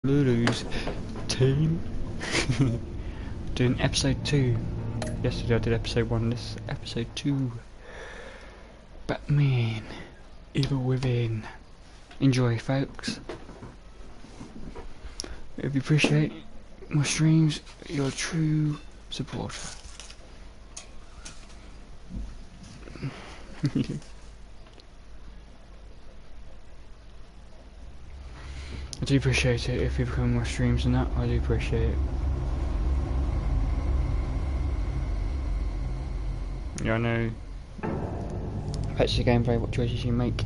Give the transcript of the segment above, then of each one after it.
Lulu's team. Doing episode 2. Yesterday I did episode 1, this is episode 2. Batman, Evil Within. Enjoy, folks. If you appreciate my streams, you're a true supporter. I do appreciate it if you come on my streams and that, I do appreciate it. Yeah, I know. That's the gameplay, what choices you make.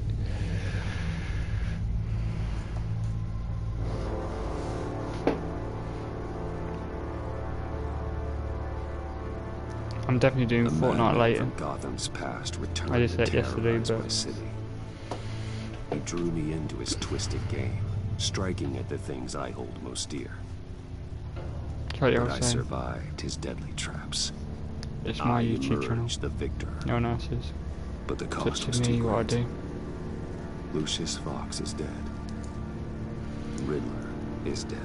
I'm definitely doing Fortnite later. Gotham's past I just said yesterday, but my city. He drew me into his twisted game, striking at the things I hold most dear. But I survived his deadly traps. It's my YouTube channel. The victor. No one else's. But the It's cost up was to me too what I great. do. Lucius Fox is dead. Riddler is dead.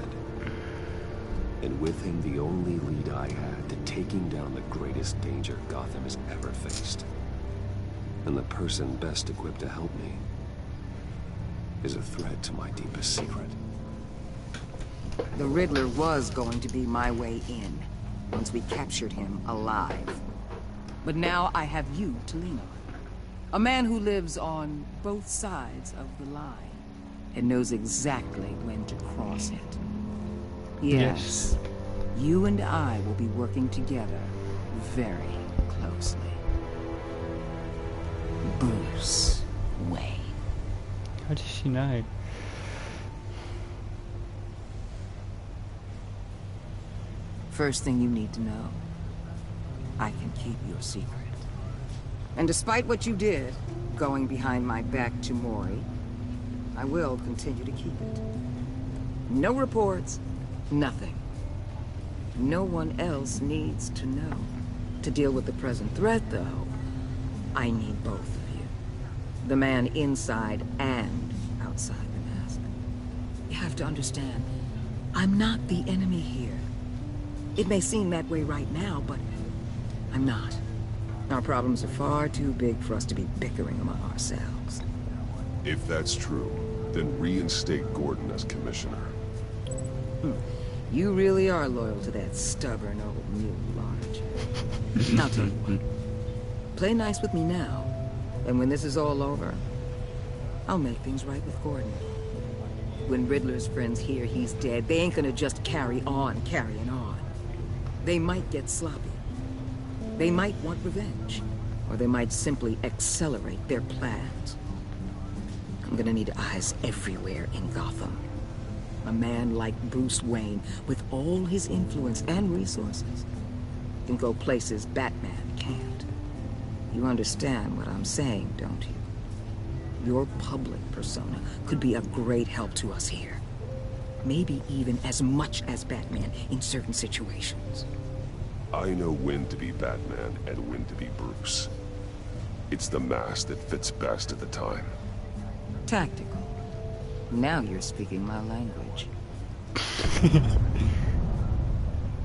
And with him, the only lead I had to taking down the greatest danger Gotham has ever faced. And the person best equipped to help me is a threat to my deepest secret. The Riddler was going to be my way in, once we captured him alive. But now I have you to lean on. A man who lives on both sides of the line, and knows exactly when to cross it. Yes. You and I will be working together very closely. Bruce Wayne. How does she know? First thing you need to know, I can keep your secret. And despite what you did, going behind my back to Mori, I will continue to keep it. No reports, nothing. No one else needs to know. To deal with the present threat, though, I need both of you. The man inside and outside the mask. You have to understand, I'm not the enemy here. It may seem that way right now, but I'm not. Our problems are far too big for us to be bickering among ourselves. If that's true, then reinstate Gordon as commissioner. You really are loyal to that stubborn old mule, aren't you? I'll tell you what. Play nice with me now, and when this is all over, I'll make things right with Gordon. When Riddler's friends hear he's dead, they ain't gonna just carry on carrying on. They might get sloppy. They might want revenge, or they might simply accelerate their plans. I'm gonna need eyes everywhere in Gotham. A man like Bruce Wayne, with all his influence and resources, can go places Batman can't. You understand what I'm saying, don't you? Your public persona could be a great help to us here. Maybe even as much as Batman in certain situations. I know when to be Batman and when to be Bruce. It's the mask that fits best at the time. Tactical. Now you're speaking my language.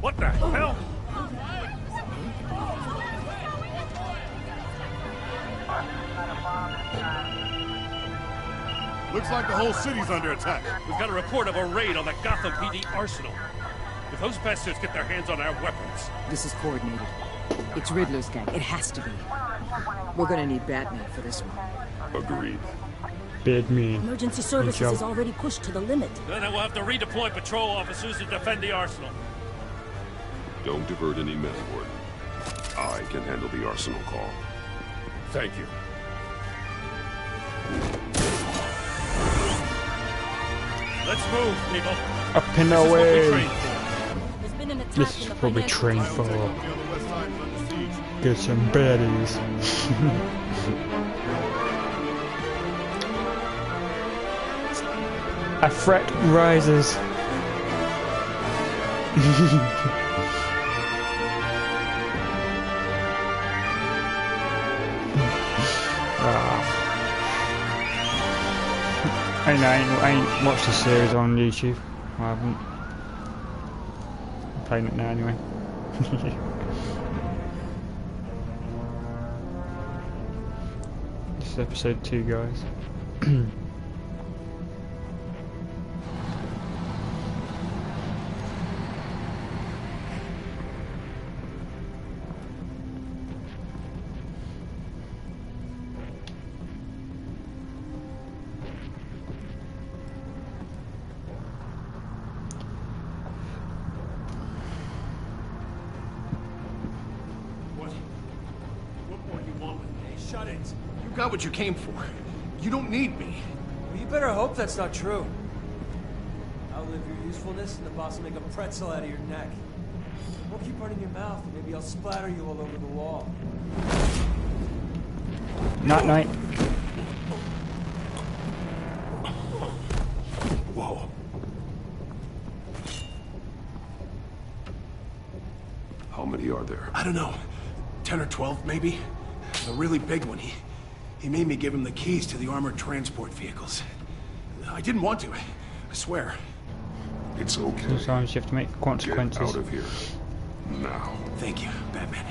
What the hell? Looks like the whole city's under attack. We've got a report of a raid on the Gotham PD arsenal. If those bastards get their hands on our weapons... This is coordinated. It's Riddler's gang. It has to be. We're gonna need Batman for this one. Agreed. Bid me. Emergency services is already pushed to the limit. Then we'll have to redeploy patrol officers to defend the arsenal. Don't divert any men, Gordon. I can handle the arsenal call. Thank you. Let's move, people. Up and This is what we away. trained for. There's been an attack This in is the what we financial train district. for. Get some baddies. A threat rises. I ain't watched the series on YouTube. I haven't. I'm playing it now anyway. This is episode 2, guys. Shut it. You got what you came for. You don't need me. Well, you better hope that's not true. Outlive your usefulness and the boss will make a pretzel out of your neck. Don't keep running your mouth, and maybe I'll splatter you all over the wall. Night night. Whoa. How many are there? I don't know. 10 or 12, maybe? A really big one. He made me give him the keys to the armored transport vehicles. I didn't want to. I swear. It's okay. Sometimes you have to make consequences. Get out of here. Now. Thank you, Batman.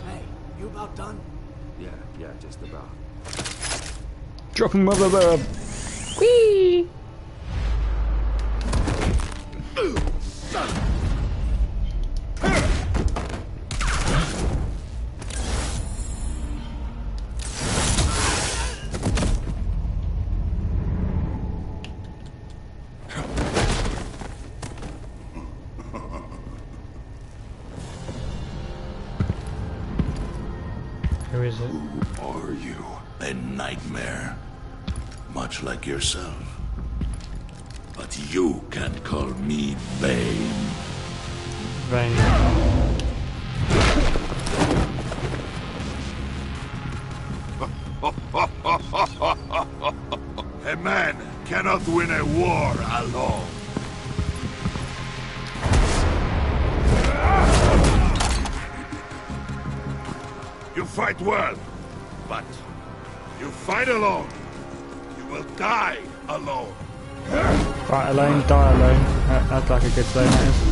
Hey, you about done? Yeah, just about. Drop him, mother bird. Whee! Who is it? Who are you? A nightmare. Much like yourself. But you can call me Bane. Vane. A man cannot win a war alone. You fight well, but you fight alone. You will die alone. Fight alone, die alone. That's like a good saying, that is.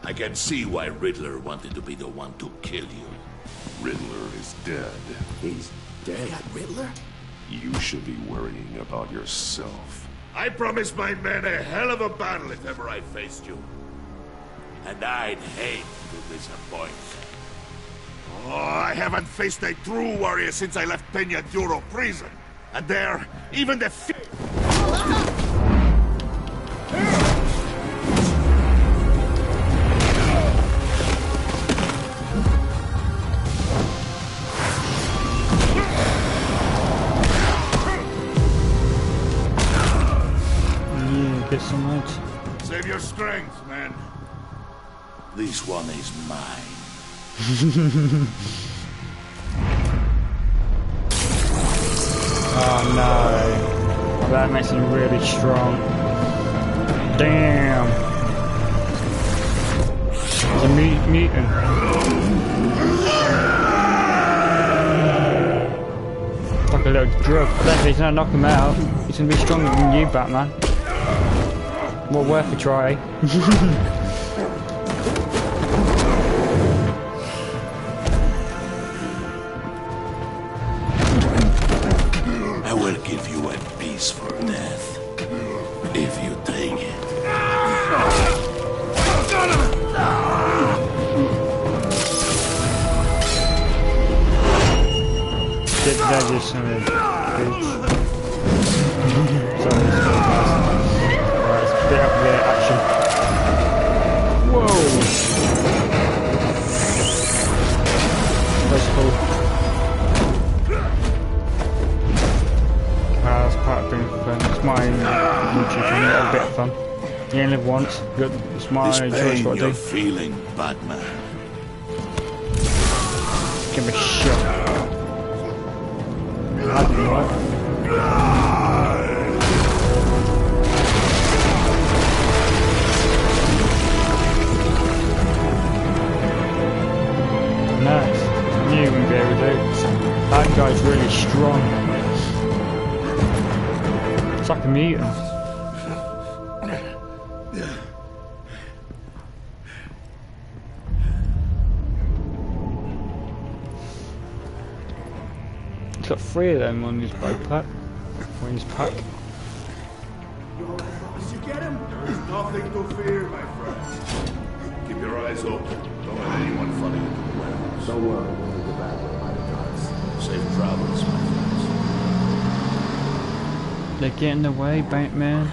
I can see why Riddler wanted to be the one to kill you. Riddler is dead. He's dead. Riddler? You should be worrying about yourself. I promised my men a hell of a battle if ever I faced you. And I'd hate to disappoint. Oh, I haven't faced a true warrior since I left Peña Duro prison. And there, even the Get some light. Save your strength, man. This one is mine. Oh no. That makes him really strong. Damn. He's a mutant. Like a little drug. I don't think he's gonna knock him out. He's gonna be stronger than you, Batman. Well, worth a try. I will give you a peaceful death. If you take it. Get that just son of a bitch. Bit up the action. Whoa! That's cool. That's part of being fun. It's my YouTube channel, a bit of fun. You only live once. It's my This choice pain what I you're do. feeling, Batman. Give me a shot. That didn't work. Nice. I knew you wouldn't be able to do it. That guy's really strong. It's like a mutant. He's got 3 of them on his bow pack. On his pack. Did you get him? There's nothing to fear, my friend. Keep your eyes open. Don't let anyone follow you to the warehouse. Don't worry, we'll take the back way by the cars. Safe travels, my friends. They get in the way, Batman.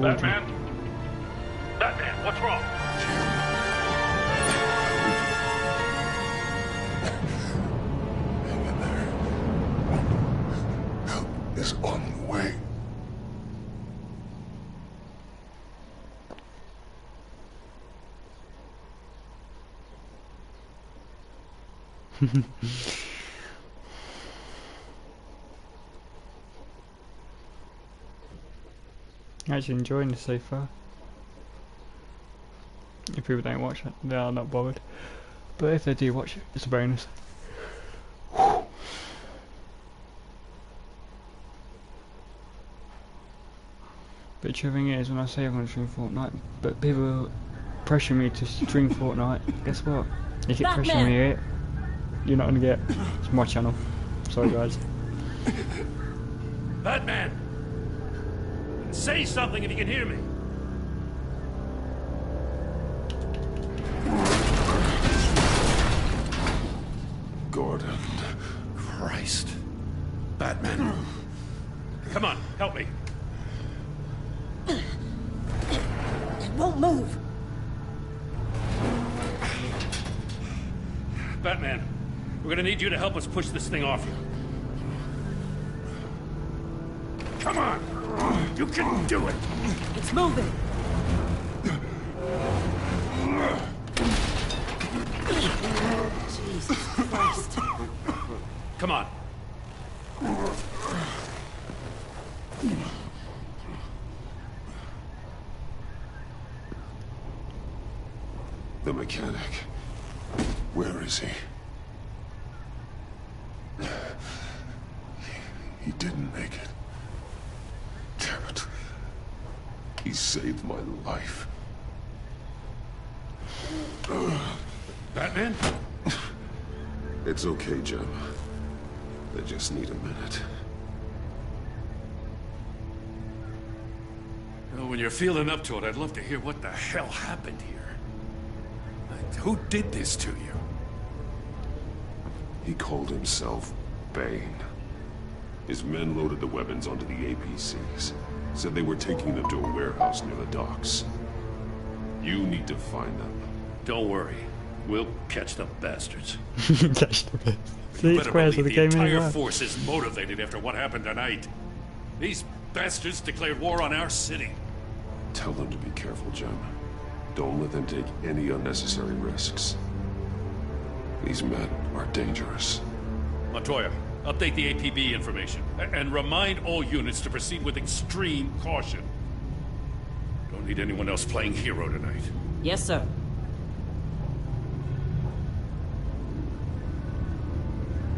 Batman? Batman, what's wrong? Hang in there. Help is on the way. Actually enjoying this so far. If people don't watch it, they are not bothered. But if they do watch it, it's a bonus. But the true thing is, when I say I'm going to stream Fortnite, but people pressure me to stream Fortnite, guess what? If you pressure me it, you're not going to get it's my channel. Sorry guys. Batman! Say something if you can hear me. Gordon. Christ. Batman. Come on, help me. It won't move. Batman, we're gonna need you to help us push this thing off you. Come on! You can do it! It's moving. Jesus Christ. Come on. The mechanic. Where is he? He didn't make it. Damn it. He saved my life. Batman? It's okay, Jim. I just need a minute. Well, when you're feeling up to it, I'd love to hear what the hell happened here. Like, who did this to you? He called himself Bane. His men loaded the weapons onto the APCs. Said they were taking them to a warehouse near the docks. You need to find them. Don't worry. We'll catch the bastards. Catch the best. See, it's Better squares of believe the the game entire anyway. force is motivated after what happened tonight. These bastards declared war on our city. Tell them to be careful, Jim. Don't let them take any unnecessary risks. These men are dangerous. Montoya, update the APB information. And remind all units to proceed with extreme caution. Don't need anyone else playing hero tonight. Yes, sir.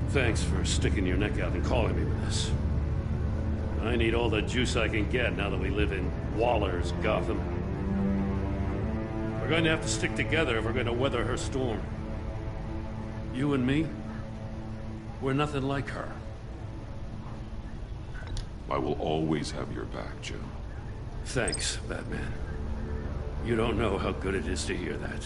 Thanks for sticking your neck out and calling me with this. I need all the juice I can get now that we live in Waller's Gotham. We're going to have to stick together if we're going to weather her storm. You and me, We're nothing like her. I will always have your back, Jim. Thanks, Batman. You don't know how good it is to hear that.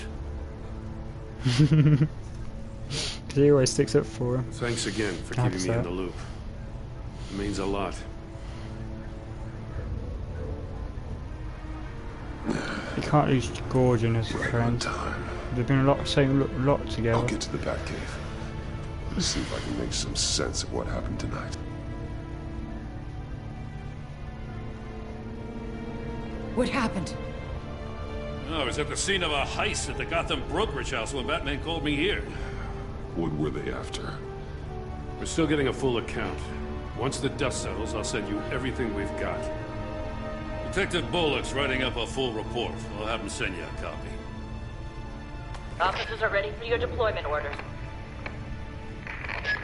He always sticks up for her. Thanks again for keeping me in the loop. It means a lot. You can't lose Gordon as a friend. They've been a lot together. I'll get to the Batcave. Let's see if I can make some sense of what happened tonight. What happened? I was at the scene of a heist at the Gotham brokerage house when Batman called me here. What were they after? We're still getting a full account. Once the dust settles, I'll send you everything we've got. Detective Bullock's writing up a full report. I'll have him send you a copy. Officers are ready for your deployment orders.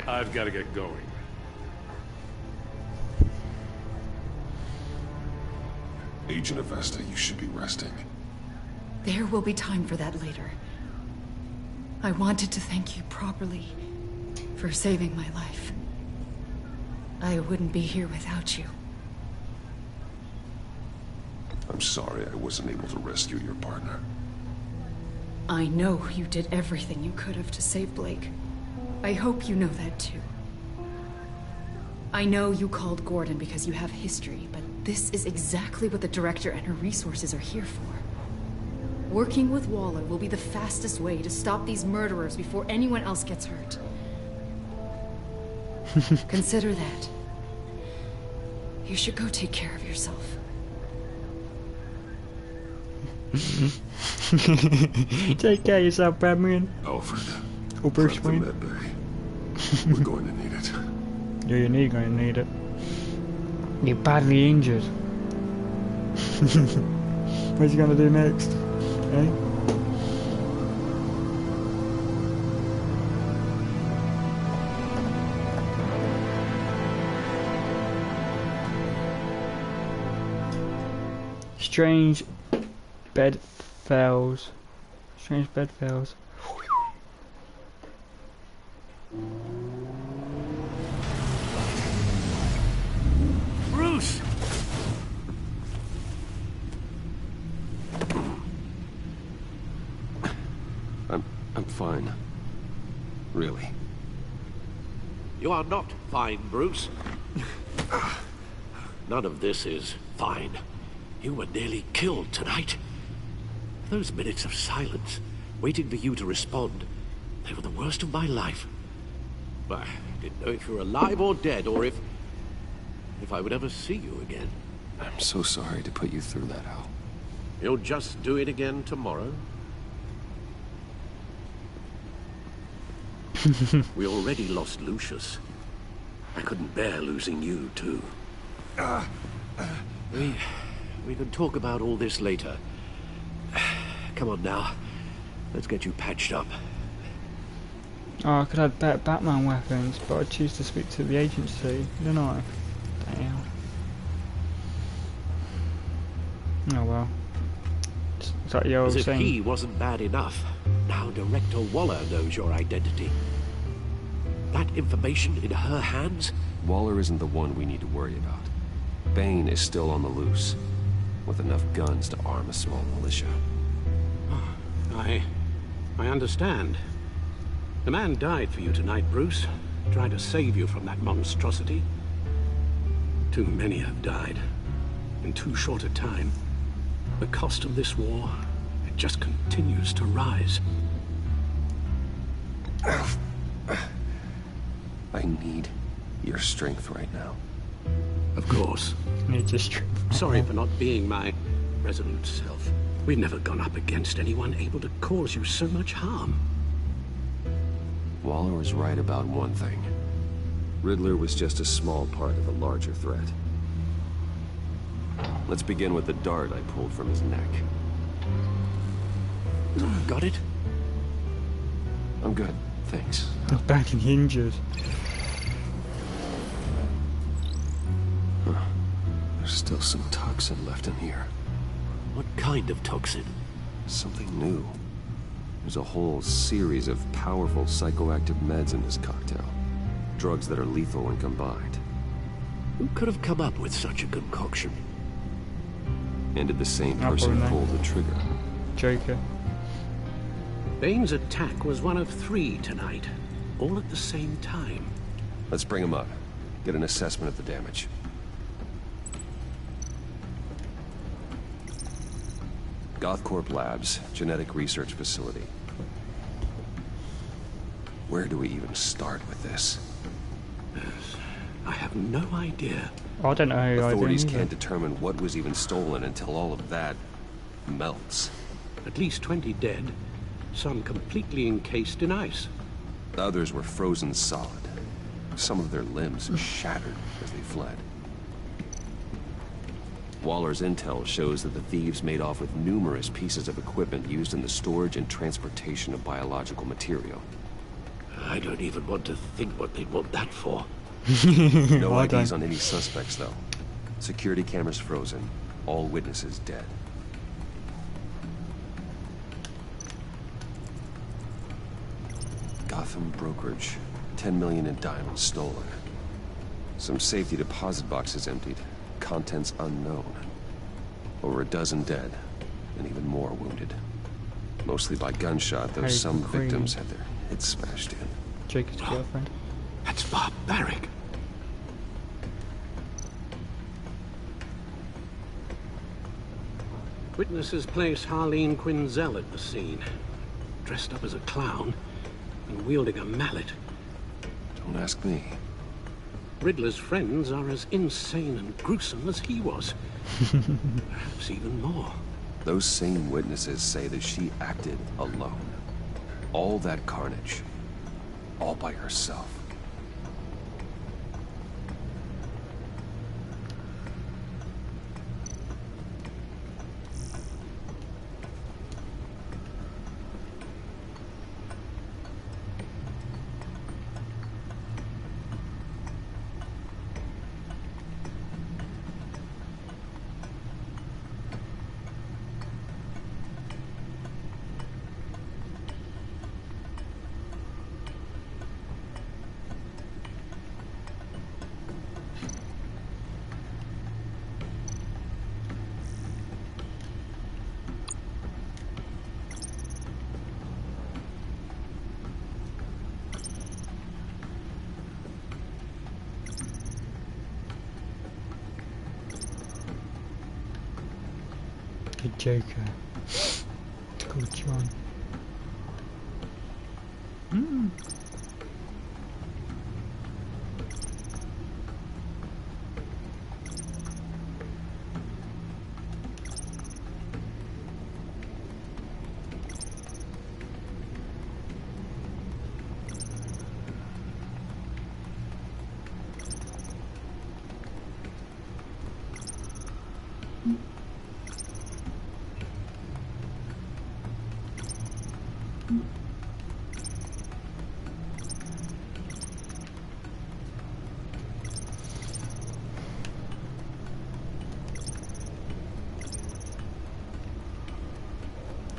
I've got to get going. Agent Avesta, you should be resting. There will be time for that later. I wanted to thank you properly for saving my life. I wouldn't be here without you. I'm sorry I wasn't able to rescue your partner. I know you did everything you could have to save Blake. I hope you know that too. I know you called Gordon because you have history, but this is exactly what the director and her resources are here for. Working with Waller will be the fastest way to stop these murderers before anyone else gets hurt. Consider that. You should go take care of yourself. Take care of yourself, Batman. Alfred. Or Bruce Prep the Wayne. med bay. We're going to need it. Yeah, you're going to need it. You're badly injured. What's he going to do next? Eh? Strange bedfells. Strange bedfells. Bruce! I'm fine. Really. You are not fine, Bruce. None of this is fine. You were nearly killed tonight. Those minutes of silence, waiting for you to respond, they were the worst of my life. I didn't know if you were alive or dead, or if I would ever see you again. I'm so sorry to put you through that, Al. You'll just do it again tomorrow? We already lost Lucius. I couldn't bear losing you, too. We can talk about all this later. Come on now. Let's get you patched up. Oh, I could have better Batman weapons, but I choose to speak to the agency, don't I? Damn. Oh well. It's like the old As if saying. he wasn't bad enough. Now Director Waller knows your identity. That information in her hands? Waller isn't the one we need to worry about. Bane is still on the loose, with enough guns to arm a small militia. I understand. The man died for you tonight, Bruce. Trying to save you from that monstrosity. Too many have died. In too short a time. The cost of this war, it just continues to rise. I need your strength right now. Of course. Sorry for not being my resolute self. We've never gone up against anyone able to cause you so much harm. Waller was right about one thing. Riddler was just a small part of a larger threat. Let's begin with the dart I pulled from his neck. Got it? I'm good, thanks. The back and hinges. There's still some toxin left in here. What kind of toxin? Something new. There's a whole series of powerful psychoactive meds in this cocktail. drugs that are lethal when combined. Who could have come up with such a concoction? And did the same I'll person probably pull the trigger? Joker. Bane's attack was one of 3 tonight, all at the same time. Let's bring him up. Get an assessment of the damage. Gothcorp Labs, genetic research facility. Where do we even start with this? I have no idea. I don't know who Authorities I do can't determine what was even stolen until all of that melts. At least 20 dead, some completely encased in ice. The others were frozen solid. Some of their limbs shattered as they fled. Waller's intel shows that the thieves made off with numerous pieces of equipment used in the storage and transportation of biological material. I don't even want to think what they'd want that for. No IDs on any suspects, though. Security cameras frozen. All witnesses dead. Gotham brokerage. 10 million in diamonds stolen. Some safety deposit boxes emptied. Contents unknown. Over a dozen dead, and even more wounded. Mostly by gunshot, though Hey, some Queen. victims had their heads smashed in. Jacob's girlfriend. That's barbaric. Witnesses place Harleen Quinzel at the scene, dressed up as a clown and wielding a mallet. Don't ask me. Riddler's friends are as insane and gruesome as he was. Perhaps even more. Those same witnesses say that she acted alone. All that carnage. All by herself. The Joker. It's called John.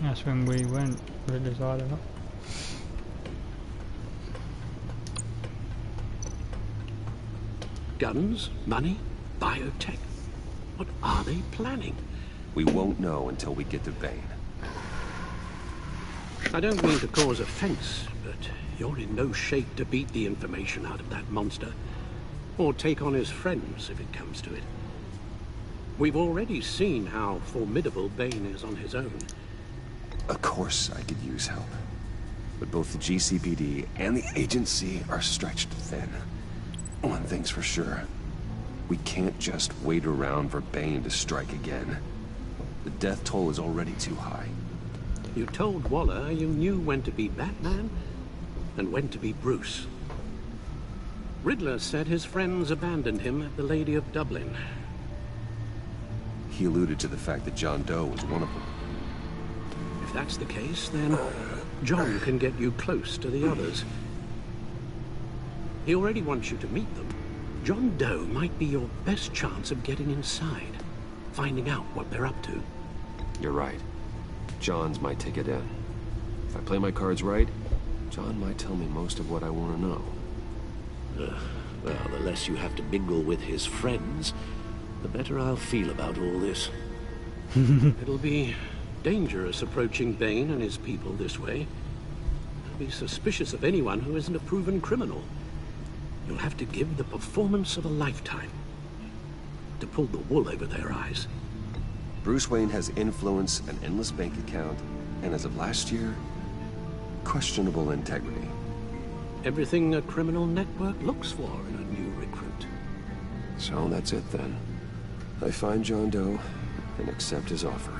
That's when we went with this island. Guns, money, biotech. What are they planning? We won't know until we get to Bane. I don't mean to cause offense, but you're in no shape to beat the information out of that monster. Or take on his friends, if it comes to it. We've already seen how formidable Bane is on his own. Of course I could use help. But both the GCPD and the agency are stretched thin. One thing's for sure. We can't just wait around for Bane to strike again. The death toll is already too high. You told Waller you knew when to be Batman and when to be Bruce. Riddler said his friends abandoned him at the Lady of Dublin. He alluded to the fact that John Doe was one of them. If that's the case, then John can get you close to the others. He already wants you to meet them. John Doe might be your best chance of getting inside, finding out what they're up to. You're right. John's my ticket in. If I play my cards right, John might tell me most of what I want to know. Well, the less you have to mingle with his friends, the better I'll feel about all this. It'll be dangerous approaching Bane and his people this way. I'll be suspicious of anyone who isn't a proven criminal. You'll have to give the performance of a lifetime to pull the wool over their eyes. Bruce Wayne has influence, an endless bank account, and as of last year, questionable integrity. Everything a criminal network looks for in a new recruit. So that's it then. I find John Doe and accept his offer.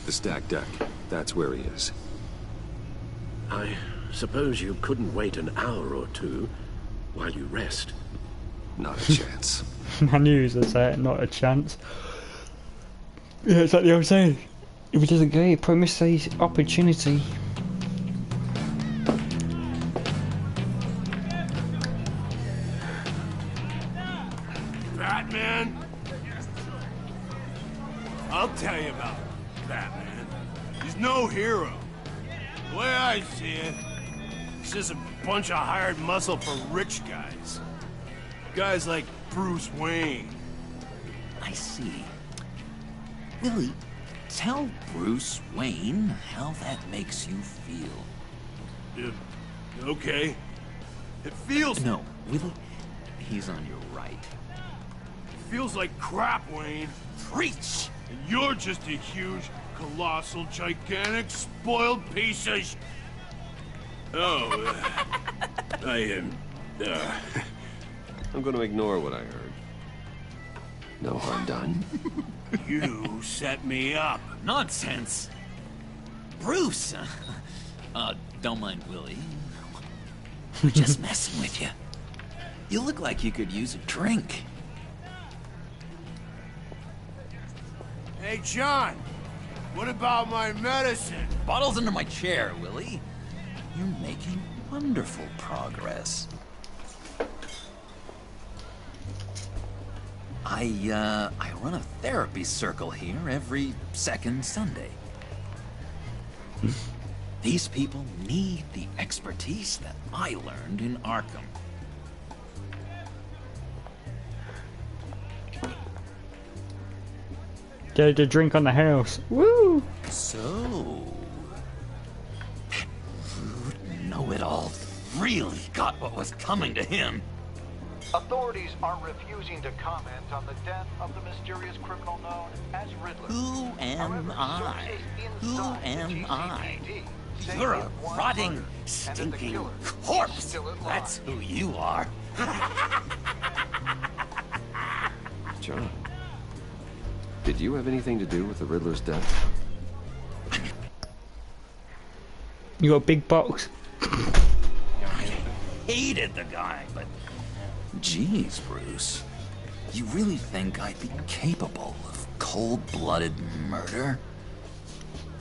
The stacked deck. That's where he is. I suppose you couldn't wait an hour or two while you rest. Not a chance. I knew he was going to say it, not a chance. Yeah, it's like the old saying. If he doesn't get it, promise his opportunity. Batman? I'll tell you about Batman. He's no hero. The way I see it, he's just a bunch of hired muscle for rich guys. Guys like Bruce Wayne. I see. Willie, tell Bruce Wayne how that makes you feel. Okay. It feels... No, Willie, he's on your right. It feels like crap, Wayne. Preach! And you're just a huge, colossal, gigantic, spoiled piece of Oh, I am... I'm going to ignore what I heard. No harm done. You set me up. Nonsense! Bruce! Don't mind Willie. We're just messing with you. You look like you could use a drink. Hey, John. What about my medicine? Bottle's under my chair, Willie. You're making wonderful progress. I run a therapy circle here every second Sunday. These people need the expertise that I learned in Arkham. Get a drink on the house. Woo! So... that rude know-it-all really got what was coming to him. Authorities are refusing to comment on the death of the mysterious criminal known as Riddler. Who am I? Who am I? say You're it a was rotting, murdered, and that the stinking killer corpse. is still at That's large. who you are. John, did you have anything to do with the Riddler's death? You got a big box. I hated the guy, but... Geez, Bruce. You really think I'd be capable of cold-blooded murder?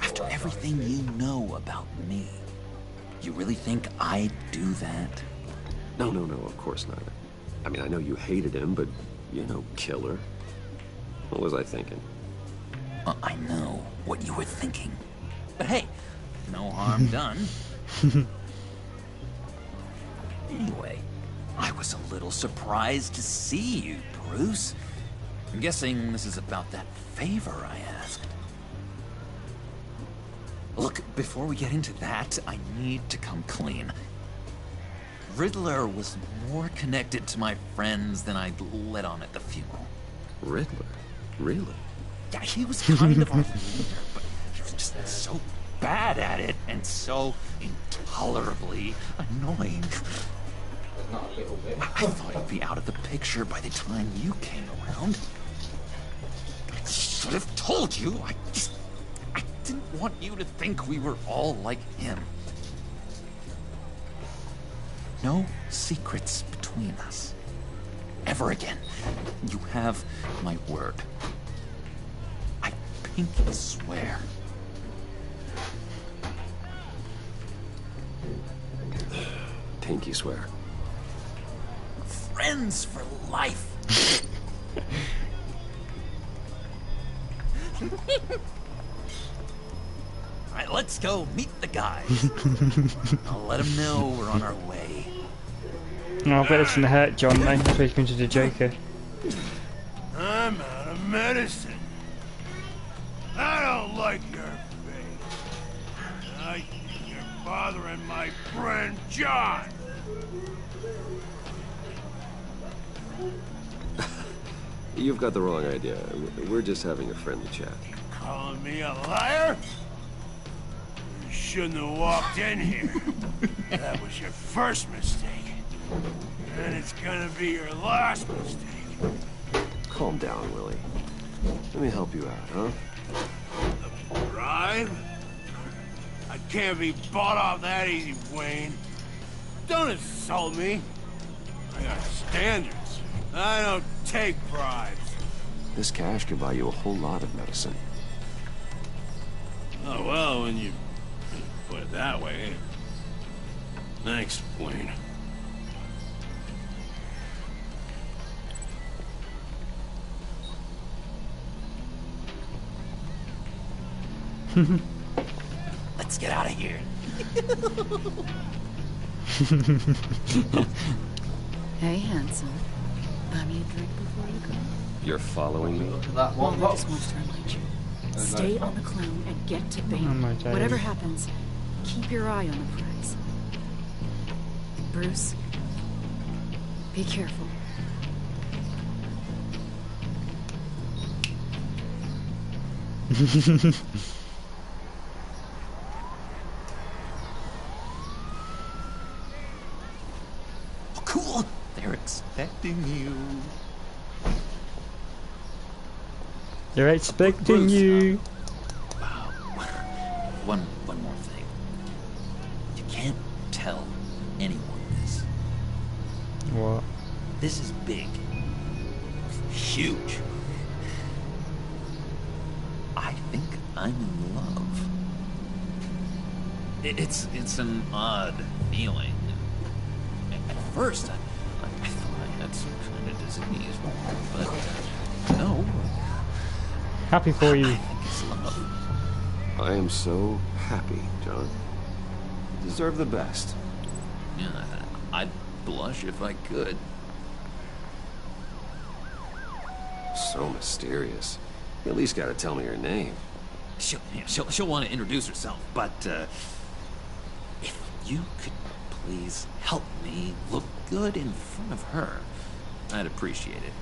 After everything you know about me, you really think I'd do that? No, of course not. I mean, I know you hated him, but you're no killer. What was I thinking? I know what you were thinking. But hey, no harm done. Anyway, I was a little surprised to see you, Bruce. I'm guessing this is about that favor I asked. Look, before we get into that, I need to come clean. Riddler was more connected to my friends than I'd let on at the funeral. Riddler? Really? Yeah, he was kind of our leader, but he was just so bad at it and so intolerably annoying. I thought he'd be out of the picture by the time you came around. I should have told you. I didn't want you to think we were all like him. No secrets between us. Ever again. You have my word. I pinky swear. Pinky swear. Friends for life. Alright, let's go meet the guys. I'll let them know we're on our way. Oh, I bet it's gonna hurt John, though. That's why he's going to the Joker. I'm out of medicine. I don't like your face. I think you're bothering my friend John. You've got the wrong idea. We're just having a friendly chat. Calling me a liar? You shouldn't have walked in here. That was your first mistake. And it's gonna be your last mistake. Calm down, Willie. Let me help you out, huh? The bribe? I can't be bought off that easy, Wayne. Don't insult me. I got standards. I don't take bribes. This cash could buy you a whole lot of medicine. Oh, well, when you put it that way. Thanks, Wayne. Let's get out of here. Hey, handsome. Buy me a drink before you go. You're following me? That one just wants to remind you. Stay on the clone and get to Bane. Whatever happens, keep your eye on the prize. Bruce, be careful. Cool. They're expecting you. They're expecting you. One more thing. You can't tell anyone this. What? This is big. Huge. I think I'm in love. It's an odd feeling. At first, I thought I had some kind of disease, but no. Happy for you. I think it's love. I am so happy, John. You deserve the best. Yeah, I'd blush if I could. So mysterious. You at least gotta tell me her name. She'll want to introduce herself, but if you could please help me look good in front of her, I'd appreciate it.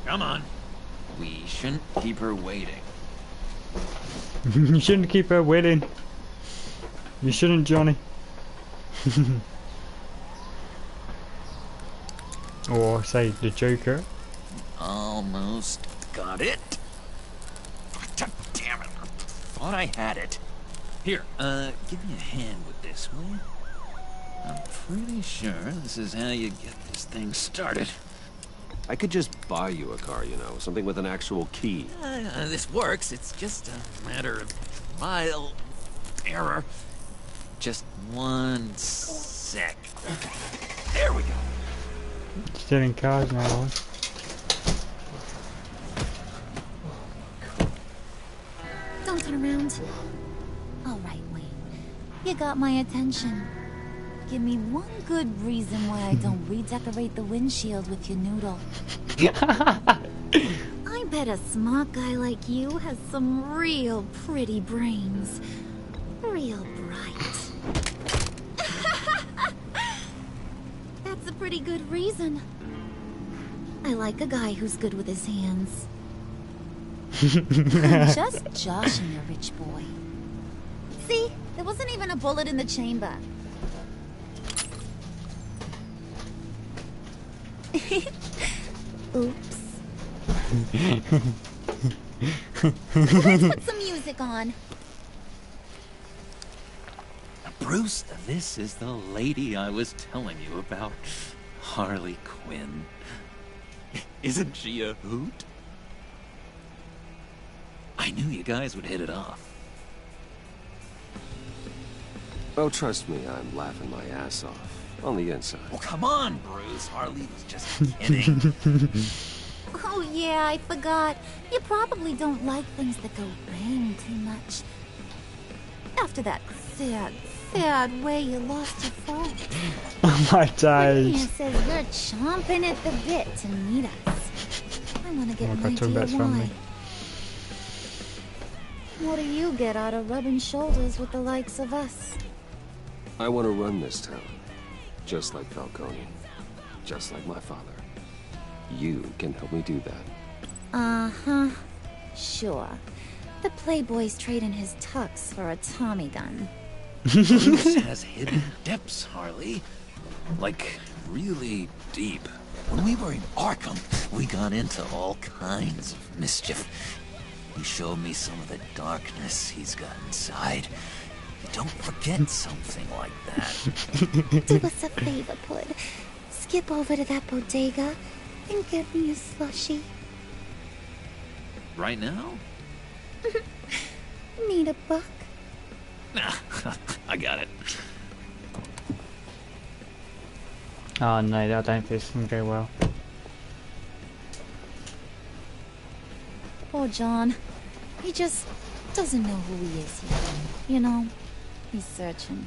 Come on. We shouldn't keep her waiting. You shouldn't keep her waiting. You shouldn't, Johnny. Or say the Joker. Almost got it. Damn it. I thought I had it. Here, give me a hand with this, will you? I'm pretty sure this is how you get this thing started. I could just buy you a car, you know, something with an actual key. This works. It's just a matter of trial error. Just one sec. There we go. Stealing cars now. Don't turn around. All right, Wayne. You got my attention. Give me one good reason why I don't redecorate the windshield with your noodle. I bet a smart guy like you has some real pretty brains. Real bright. That's a pretty good reason. I like a guy who's good with his hands. I'm just joshing you, rich boy. See? There wasn't even a bullet in the chamber. Oops. Let's put some music on. Bruce, this is the lady I was telling you about. Harley Quinn. Isn't she a hoot? I knew you guys would hit it off. Oh, trust me, I'm laughing my ass off. On the inside. Oh, come on, Bruce. Harley was just kidding. Oh yeah, I forgot. You probably don't like things that go bang too much. After that sad way you lost your phone. Oh my days. Virginia says you're chomping at the bit to meet us. I want to get an idea why. What do you get out of rubbing shoulders with the likes of us? I want to run this town. Just like Falcone. Just like my father. You can help me do that. Uh-huh. Sure. The Playboy's trading his tux for a Tommy gun. Bruce has hidden depths, Harley. Like, really deep. When we were in Arkham, we got into all kinds of mischief. He showed me some of the darkness he's got inside. Don't forget something like that. Do us a favor, Pud. Skip over to that bodega and get me a slushie. Right now? Need a buck? I got it. Oh no, I don't think this can go well. Poor John. He just doesn't know who he is yet. You know, he's searching.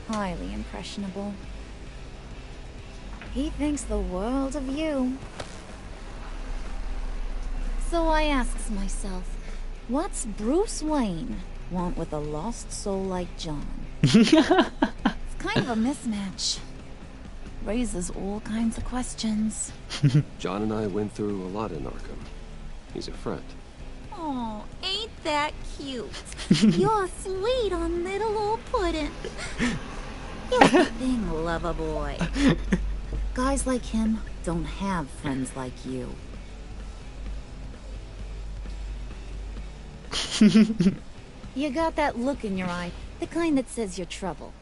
Highly impressionable. He thinks the world of you. So I asks myself, what's Bruce Wayne want with a lost soul like John? It's kind of a mismatch. Raises all kinds of questions. John and I went through a lot in Arkham. He's a friend. Oh, ain't that cute? You're sweet on little old Puddin'. Here's the thing, lover boy. Guys like him don't have friends like you. You got that look in your eye, the kind that says you're trouble.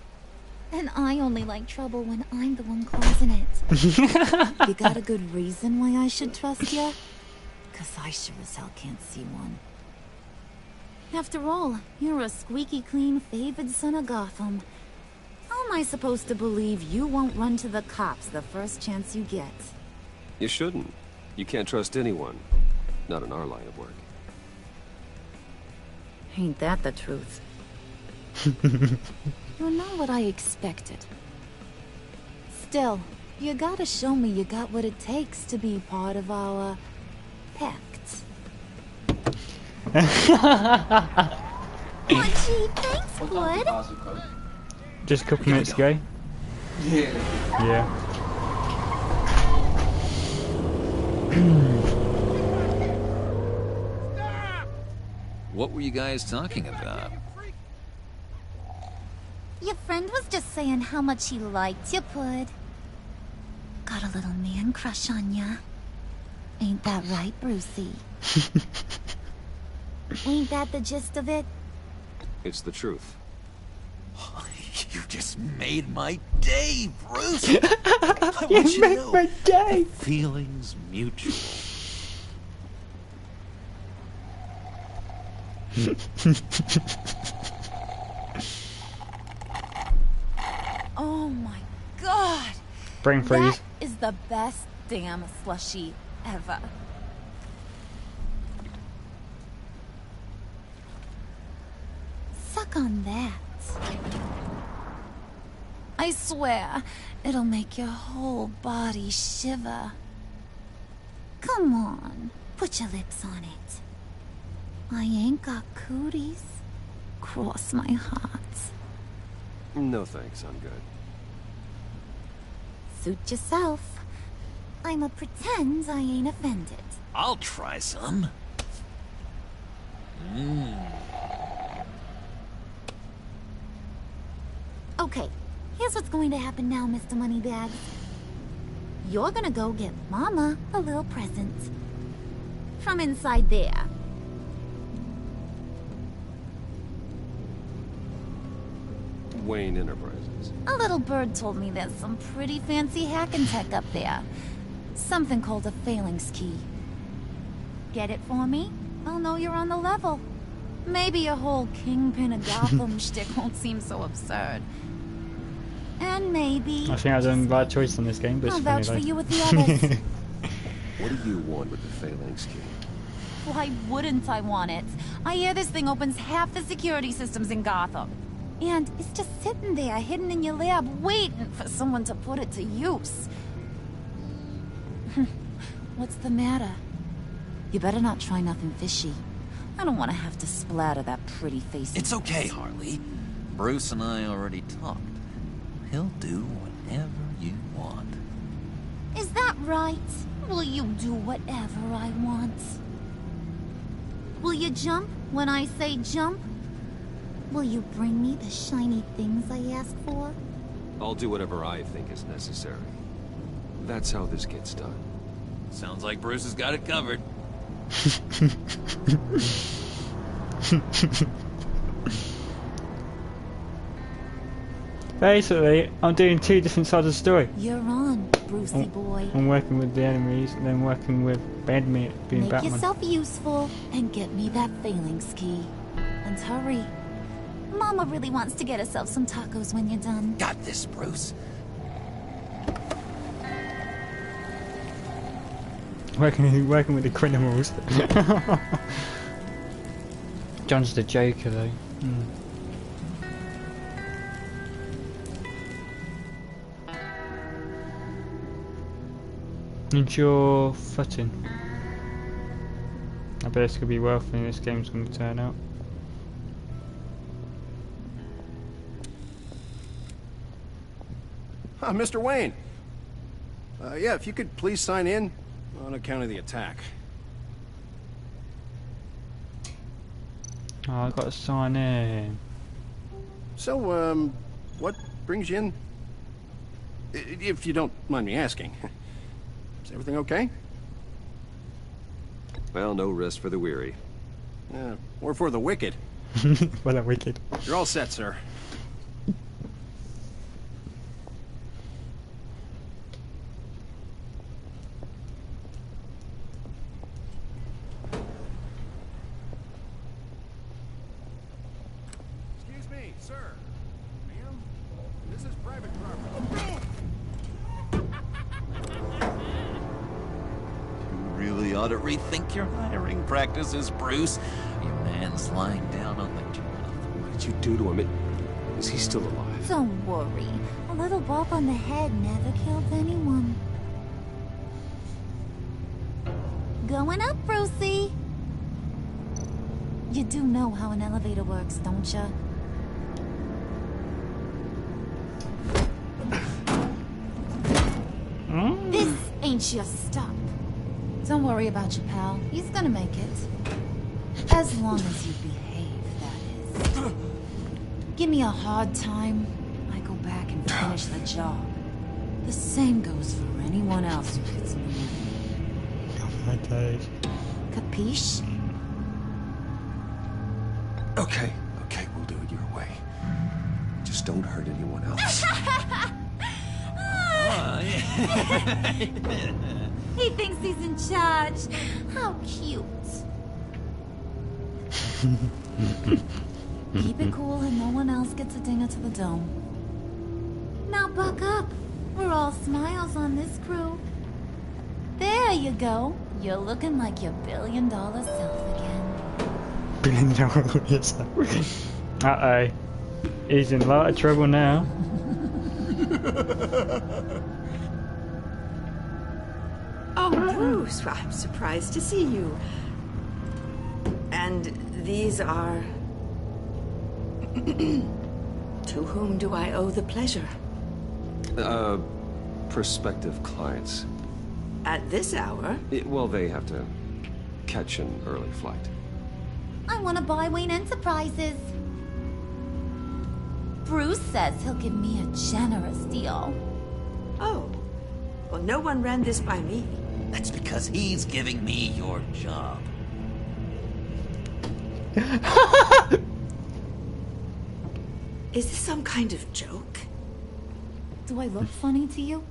And I only like trouble when I'm the one causing it. You got a good reason why I should trust you? 'Cause I sure as hell can't see one. After all, you're a squeaky clean favored son of Gotham. How am I supposed to believe you won't run to the cops the first chance you get? You shouldn't. You can't trust anyone. Not in our line of work. Ain't that the truth? You're not what I expected. Still, you gotta show me you got what it takes to be part of our pact. Oh, gee, thanks, Wood. Just a couple minutes ago. Yeah. What were you guys talking about? Your friend was just saying how much he liked you, Pud. Got a little man crush on ya. Ain't that right, Brucey? Ain't that the gist of it? It's the truth. You just made my day, Bruce. I want you to know my day. the feeling's mutual. Oh my god! Brain freeze. That is the best damn slushie ever. Suck on that. I swear, it'll make your whole body shiver. Come on, put your lips on it. I ain't got cooties. Cross my heart. No thanks, I'm good. Suit yourself. I'ma pretend I ain't offended. I'll try some. Okay, here's what's going to happen now, Mr. Moneybags. You're gonna go get Mama a little present. From inside there. Wayne Enterprises. A little bird told me there's some pretty fancy hacking tech up there. Something called a phalanx key. Get it for me? I'll know you're on the level. Maybe your whole Kingpin of Gotham shtick won't seem so absurd. And maybe... I think I've done the right choice on this game, but it's I'll funny vouch though. for you with the others. What do you want with the Phalanx key? Why wouldn't I want it? I hear this thing opens half the security systems in Gotham. And it's just sitting there, hidden in your lab, waiting for someone to put it to use. What's the matter? You better not try nothing fishy. I don't want to have to splatter that pretty face. It's okay, Harley. Bruce and I already talked. He'll do whatever you want. Is that right? Will you do whatever I want? Will you jump when I say jump? Will you bring me the shiny things I asked for? I'll do whatever I think is necessary. That's how this gets done. Sounds like Bruce has got it covered. Basically, I'm doing two different sides of the story. You're on, Brucey boy. I'm working with the enemies and then working with Batman being Make Batman. yourself useful and get me that Phalanx key. And hurry. Mama really wants to get herself some tacos when you're done. Got this, Bruce. Working with the criminals. John's the Joker though. Into your footing. I bet it's gonna be wealthy this game's gonna turn out. Mr. Wayne. Yeah, if you could please sign in on account of the attack. Oh, I've got to sign in. So, what brings you in? If you don't mind me asking. Is everything okay? Well, no rest for the weary. Or for the wicked. Well, that wicked. You're all set, sir. Excuse me, sir. Ma'am, this is private property. Really ought to rethink your hiring practices, Bruce. Your man's lying down on the job. What did you do to him? Is he still alive? Don't worry. A little bump on the head never killed anyone. Going up, Brucey. You do know how an elevator works, don't you? This ain't your stop. Don't worry about your pal. He's gonna make it. As long as you behave, that is. Give me a hard time, I go back and finish the job. The same goes for anyone else who gets in the way. Oh my days. Capiche? Okay, we'll do it your way. Just don't hurt anyone else. He thinks he's in charge. How cute. Keep it cool and no one else gets a dinger to the dome. Now buck up. We're all smiles on this crew. There you go. You're looking like your $billion self again. $1 billion yourself. Uh-oh. He's in a lot of trouble now. Oh, Bruce, I'm surprised to see you. And these are... To whom do I owe the pleasure? Prospective clients. At this hour? Well, they have to catch an early flight. I want to buy Wayne Enterprises. Bruce says he'll give me a generous deal. Oh. Well, no one ran this by me. That's because he's giving me your job. Is this some kind of joke? Do I look funny to you?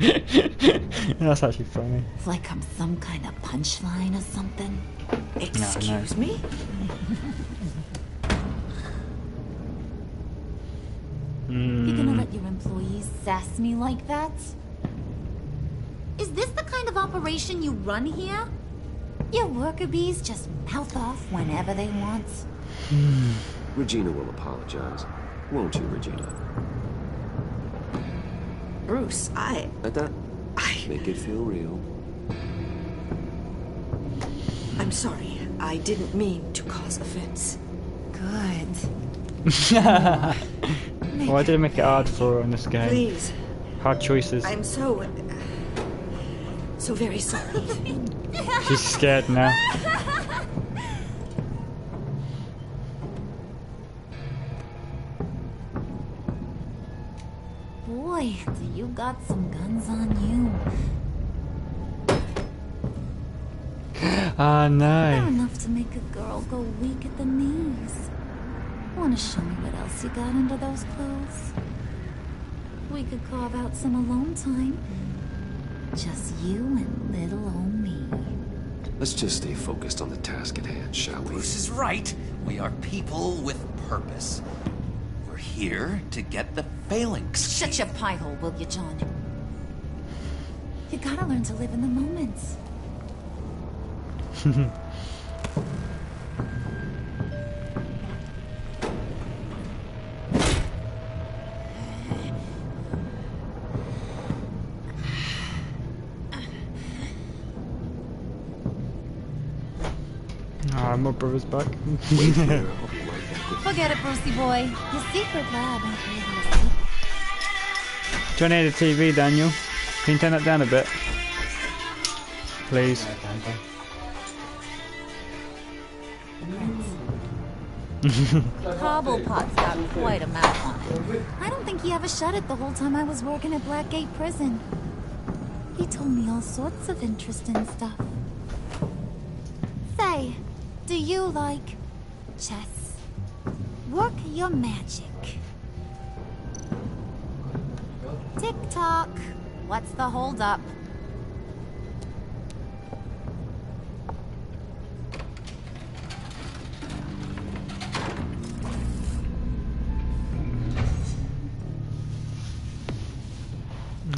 That's actually funny. It's like I'm some kind of punchline or something. Excuse me? You're gonna let your employees sass me like that? Is this the kind of operation you run here? Your worker bees just mouth off whenever they want. Regina will apologize. Won't you, Regina? Bruce, At that? Make it feel real. I'm sorry. I didn't mean to cause offense. Good. Why did it make it hard for her in this game? Please. Hard choices. I'm so very sorry. She's scared now. Boy, do you got some guns on you. Ah, They're no. enough to make a girl go weak at the knees. Wanna show me what else you got under those clothes? We could carve out some alone time. Just you and little old me. Let's just stay focused on the task at hand, shall we? Bruce is right. We are people with purpose. We're here to get the phalanx. Shut your pie hole, will you, John? You gotta learn to live in the moment. Ah, my brother's back. Forget it, Brucey boy. Your secret lab ain't really a secret. Do you need a TV, Daniel? Can you turn that down a bit? Please. Cobblepot's got quite a mouth on it. I don't think he ever shut it the whole time I was working at Blackgate Prison. He told me all sorts of interesting stuff. Say, do you like chess? Work your magic. Tick-tock. What's the holdup?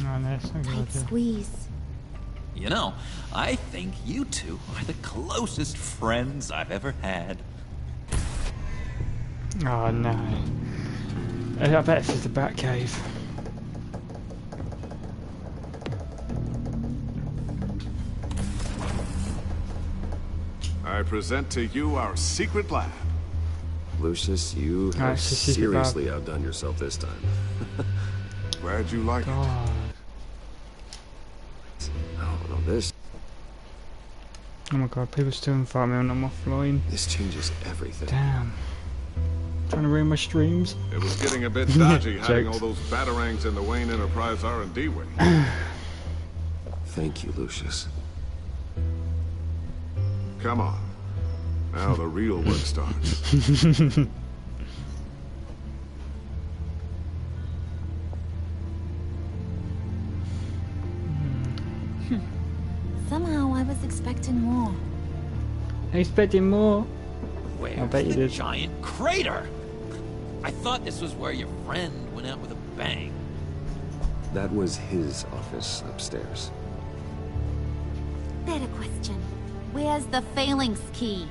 No, that's not Tight good. squeeze. You know, I think you two are the closest friends I've ever had. Oh no. I bet this is the Batcave. I present to you our secret lab. Lucius, you Ah, have it's a secret seriously outdone yourself this time. Glad you like it. God. Oh, no, this Oh my god, people still invite me when I'm offline. changes everything. Damn. Trying to ruin my streams. It was getting a bit dodgy hiding all Jokes. those batarangs in the Wayne Enterprise R&D wing. Thank you, Lucius. Come on. Now the real work starts. Somehow I was expecting more. Expecting more. Where's I bet you the did. giant crater? I thought this was where your friend went out with a bang. That was his office upstairs. Better question. Where's the phalanx key?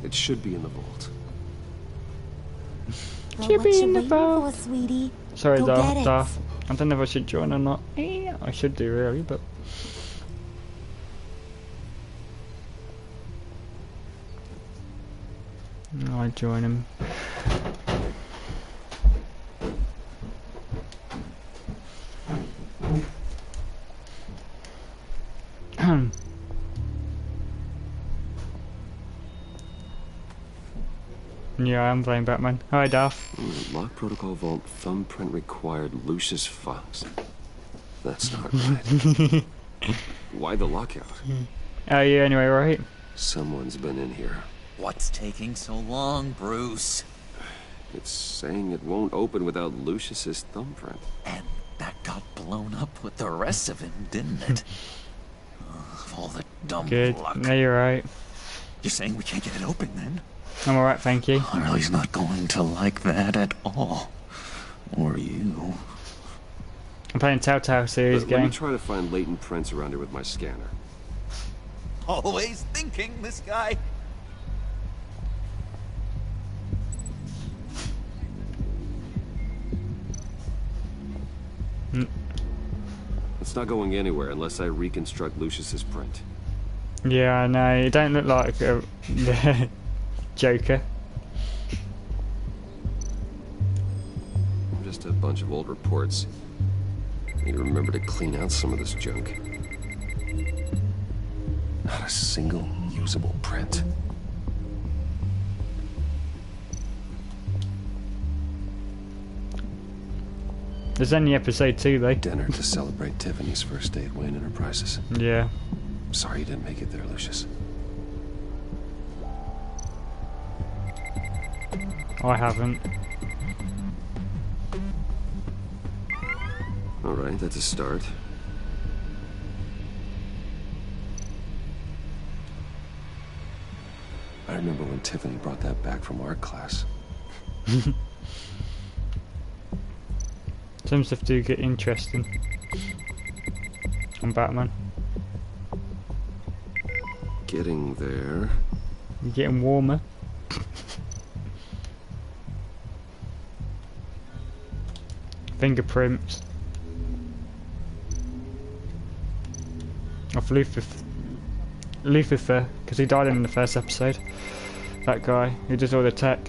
It should be in the vault. Well, Should what be you in the waiting vault. for, sweetie? Sorry, Go get it. Darth. I don't know if I should join or not. I should do really, but I'll join him. Yeah, I'm playing Batman. Hi, Darth. Lock protocol vault thumbprint required Lucius Fox. That's not right. Why the lockout? Oh yeah, anyway, right? Someone's been in here. What's taking so long, Bruce? It's saying it won't open without Lucius's thumbprint. And that got blown up with the rest of him, didn't it? All the dumb Good. luck. No, you're right. You're saying we can't get it open then? I'm alright, thank you. Harley's not going to like that at all. Or you. I'm playing Telltale series Let game. me try to find latent prints around here with my scanner. Always thinking, this guy. It's not going anywhere unless I reconstruct Lucius's print. Yeah, I know. You don't look like a Joker. Just a bunch of old reports. Need to remember to clean out some of this junk. Not a single usable print. There's only episode 2 though. Dinner to celebrate Tiffany's first day at Wayne Enterprises. Yeah. Sorry you didn't make it there, Lucius. I haven't. Alright, that's a start. I remember when Tiffany brought that back from art class. Some stuff do get interesting. On Batman. Getting there. You're getting warmer. Fingerprints. Of Lucifer, because he died in the first episode. That guy who does all the tech.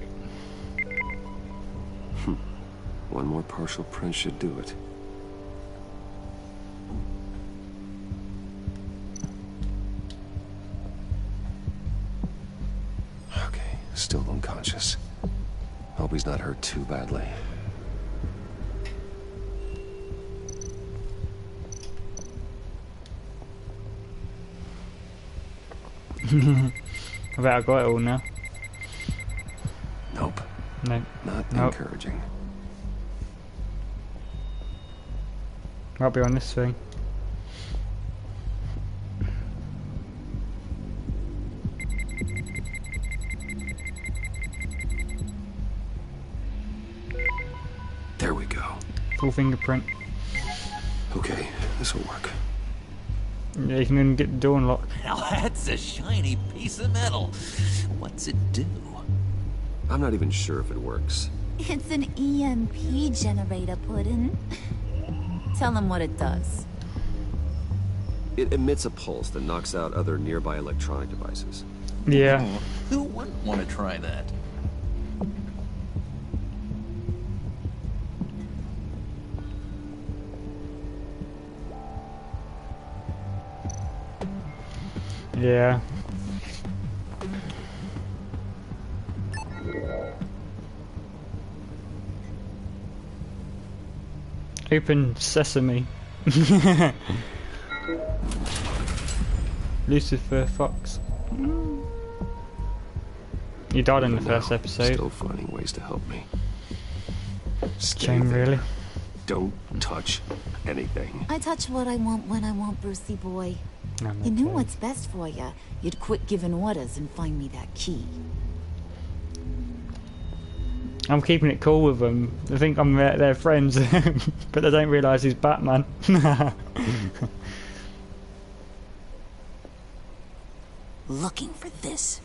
One more partial print should do it. Okay, still unconscious. Hope he's not hurt too badly. I bet I got it all now. Nope. No. Not Nope. encouraging. Might be on this thing. There we go. Full fingerprint. Okay, this will work. Yeah, you can even get the door unlocked. Now that's a shiny piece of metal. What's it do? I'm not even sure if it works. It's an EMP generator, Puddin'. Tell him what it does. It emits a pulse that knocks out other nearby electronic devices. Yeah. Who wouldn't want to try that? Yeah. Open sesame. Lucifer Fox. You died in the first episode. Still finding ways to help me. Stay Shame, there. really. Don't touch anything. I touch what I want when I want, Brucey boy. I'm You knew okay. what's best for you. You'd quit giving orders and find me that key. I'm keeping it cool with them. I think I'm their friends, but they don't realise he's Batman. Looking for this.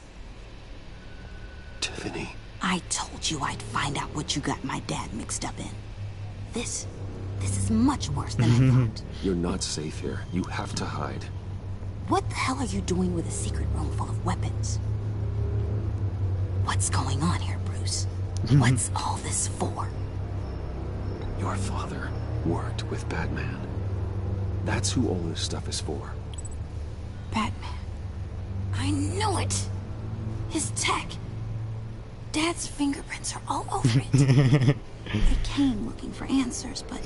Tiffany. I told you I'd find out what you got my dad mixed up in. This is much worse than I thought. You're not safe here. You have to hide. What the hell are you doing with a secret room full of weapons? What's going on here, Bruce? What's all this for? Your father worked with Batman. That's who all this stuff is for. Batman. I knew it! His tech. Dad's fingerprints are all over it. I came looking for answers, but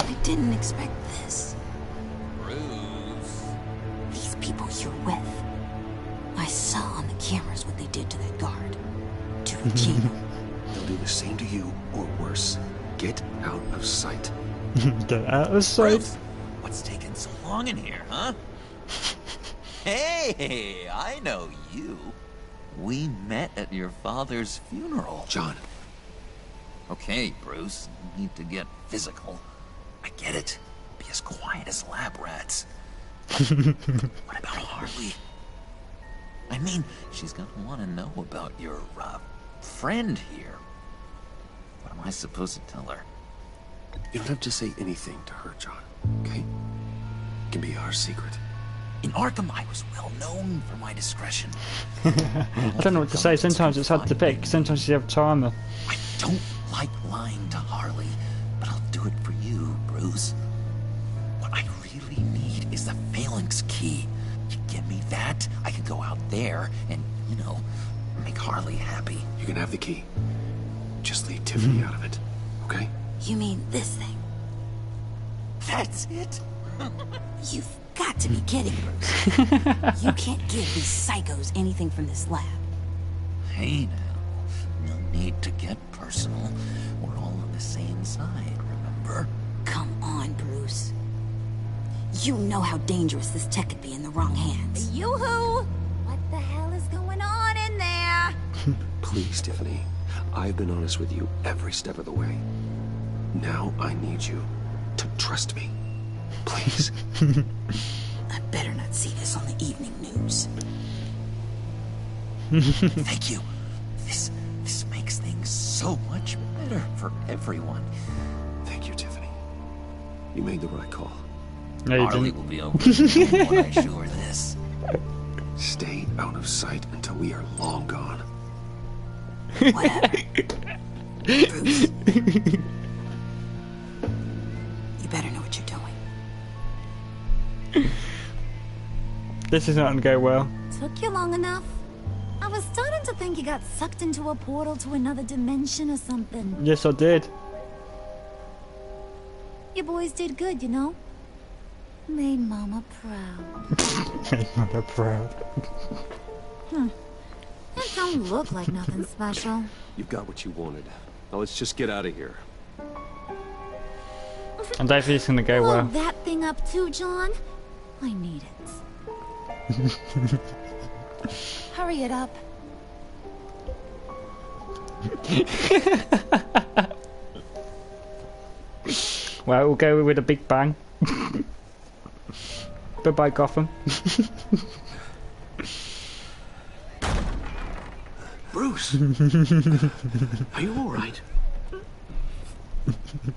I didn't expect this. Bruce. These people you're with. I saw on the cameras what they did to that guard. To Regina. They'll do the same to you, or worse. Get out of sight. Get out of sight. Bruce, what's taking so long in here, huh? Hey, I know you. We met at your father's funeral. John. Okay, Bruce, you need to get physical. I get it. Be as quiet as lab rats. What about Harley? I mean, she's gonna want to know about your, friend here. What am I supposed to tell her? You don't have to say anything to her, John, okay? It can be our secret. In Arkham, I was well known for my discretion. I don't know what to say. Sometimes it's hard to pick. Sometimes you have time. I don't like lying to Harley, but I'll do it for you, Bruce. What I really need is the phalanx key. You give me that, I can go out there and, you know, make Harley happy. You can have the key. Just leave Tiffany out of it, okay? You mean this thing? That's it? You've got to be kidding, Bruce. You can't give these psychos anything from this lab. Hey now, no need to get personal. We're all on the same side, remember? Come on, Bruce. You know how dangerous this tech could be in the wrong hands. Yoo-hoo! What the hell is going on in there? Please, Tiffany. I've been honest with you every step of the way. Now I need you to trust me. Please. I better not see this on the evening news. Thank you. This makes things so much better for everyone. Thank you, Tiffany. You made the right call. No, you Harley didn't. will be over the moon when I show her this. Stay out of sight until we are long gone. Whatever. Bruce. You better know what you're doing. This is not going to go well. Took you long enough? I was starting to think you got sucked into a portal to another dimension or something. Yes, I did. You boys did good, you know? Made Mama proud. Made Mama proud. That don't look like nothing special. You've got what you wanted. Now let's just get out of here. I don't think it's going to go Blow well. that thing up too, John. I need it. Hurry it up. Well, we'll go with a big bang. Bye-bye, Gotham. Bruce! Are you all right?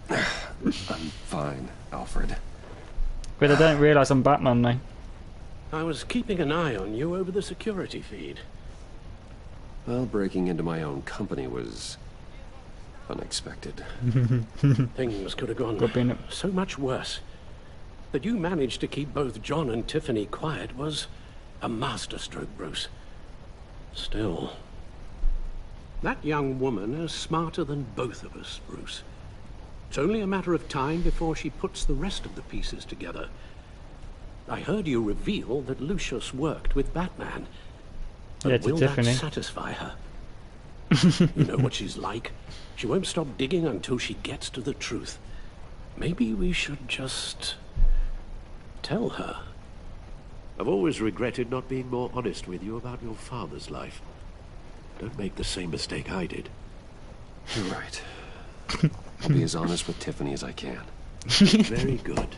I'm fine, Alfred. But I don't realise I'm Batman now. I was keeping an eye on you over the security feed. Well, breaking into my own company was unexpected. Things could have gone so much worse. That you managed to keep both John and Tiffany quiet was a masterstroke, Bruce. Still, that young woman is smarter than both of us, Bruce. It's only a matter of time before she puts the rest of the pieces together. I heard you reveal that Lucius worked with Batman. Yeah, But to will Tiffany. that satisfy her? You know what she's like. She won't stop digging until she gets to the truth. Maybe we should just tell her. I've always regretted not being more honest with you about your father's life. Don't make the same mistake I did. You're right. I'll be as honest with Tiffany as I can. Very good.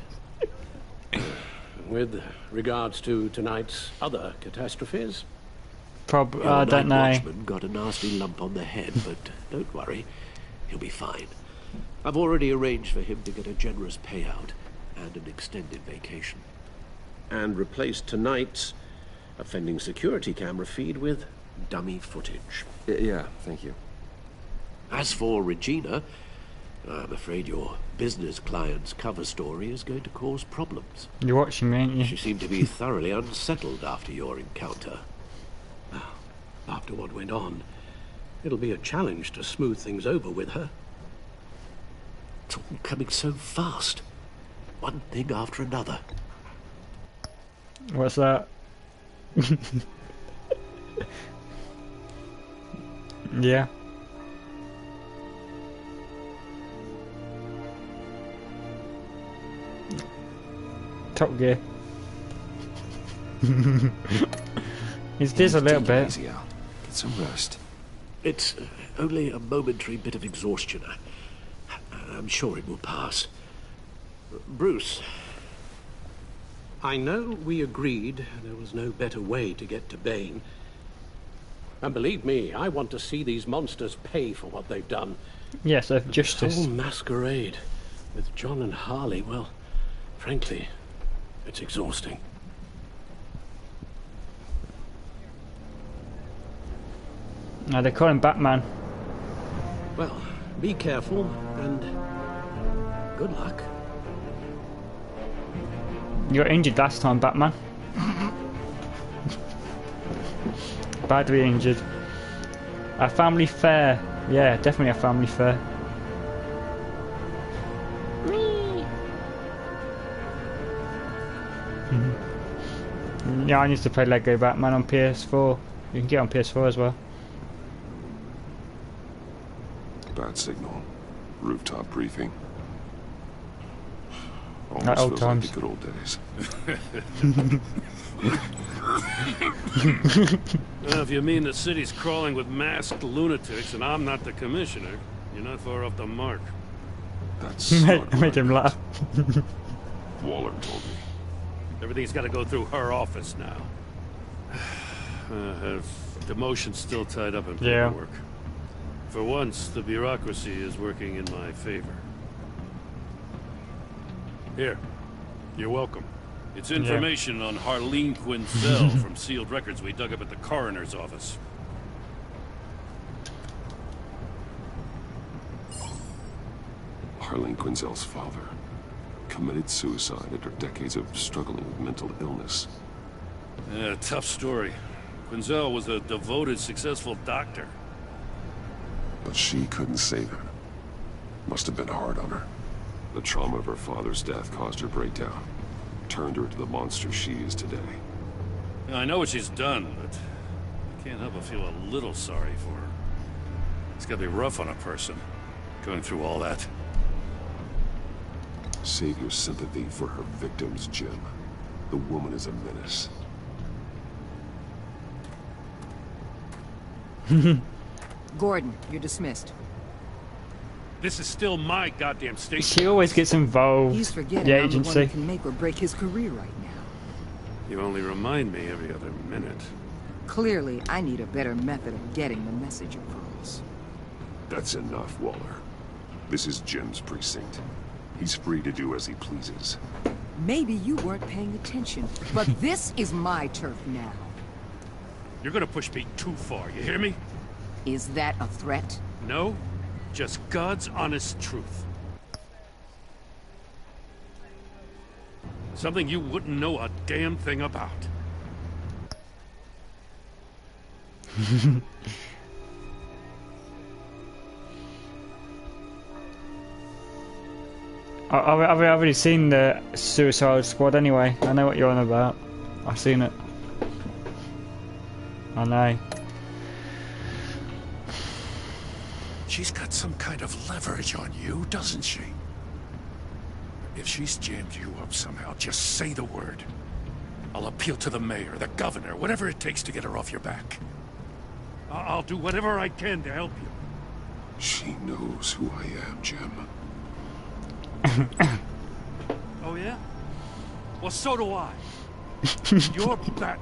With regards to tonight's other catastrophes, Your I don't know. night watchman got a nasty lump on the head, but don't worry, he'll be fine. I've already arranged for him to get a generous payout and an extended vacation. And replaced tonight's offending security camera feed with dummy footage. Yeah, thank you. As for Regina, I'm afraid your business client's cover story is going to cause problems. You're watching me, ain't you? She seemed to be thoroughly unsettled after your encounter. after what went on, it'll be a challenge to smooth things over with her. It's all coming so fast. One thing after another. What's that? Top Gear. It's just a little bit. Easy, Al. Get some rest. It's only a momentary bit of exhaustion. I'm sure it will pass. Bruce, I know we agreed there was no better way to get to Bane. And believe me, I want to see these monsters pay for what they've done. Yes, of This justice. whole masquerade with John and Harley, well, frankly, it's exhausting. Now they call him Batman. Well, be careful and good luck. You got injured last time, Batman. Badly injured. A family fair. Yeah, definitely a family fair. Yeah, I used to play Lego Batman on PS4. You can get it on PS4 as well. Bad signal. Rooftop briefing. Almost Like old feels times. like the good old days. Well, if you mean the city's crawling with masked lunatics and I'm not the commissioner, you're not far off the mark. That's made him laugh. Waller told me. Everything's got to go through her office now. Her demotion's still tied up in Yeah. paperwork. For once, the bureaucracy is working in my favor. Here, you're welcome. It's information on Harleen Quinzel from sealed records we dug up at the coroner's office. Harleen Quinzel's father committed suicide after decades of struggling with mental illness. Yeah, tough story. Quinzel was a devoted, successful doctor. But she couldn't save him. Must have been hard on her. The trauma of her father's death caused her breakdown. Turned her into the monster she is today. Yeah, I know what she's done, but I can't help but feel a little sorry for her. It's gotta be rough on a person, going through all that. Save your sympathy for her victims, Jim. The woman is a menace. Gordon, you're dismissed. This is still my goddamn station. She always gets involved. He's forgetting The I'm the one agency. who can make or break his career right now. You only remind me every other minute. Clearly, I need a better method of getting the message across. That's enough, Waller. This is Jim's precinct. He's free to do as he pleases. Maybe you weren't paying attention, but this is my turf now. You're gonna push me too far, you hear me? Is that a threat? No, just God's honest truth. Something you wouldn't know a damn thing about. I've already seen the Suicide Squad anyway. I know what you're on about. I've seen it. I know. She's got some kind of leverage on you, doesn't she? If she's jammed you up somehow, just say the word. I'll appeal to the mayor, the governor, whatever it takes to get her off your back. I'll do whatever I can to help you. She knows who I am, Jim. Oh yeah? Well, so do I. You're Batman.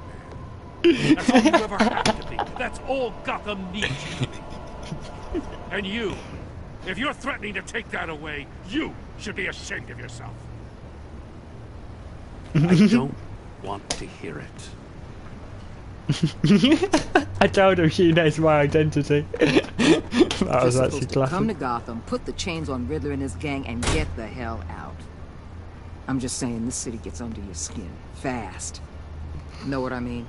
That's all you ever have to be. That's all Gotham needs you to be. And you, if you're threatening to take that away, you should be ashamed of yourself. I don't want to hear it. I told him she knows my identity. That was You're actually supposed to come classic. to Gotham, put the chains on Riddler and his gang, and get the hell out. I'm just saying, this city gets under your skin fast. Know what I mean?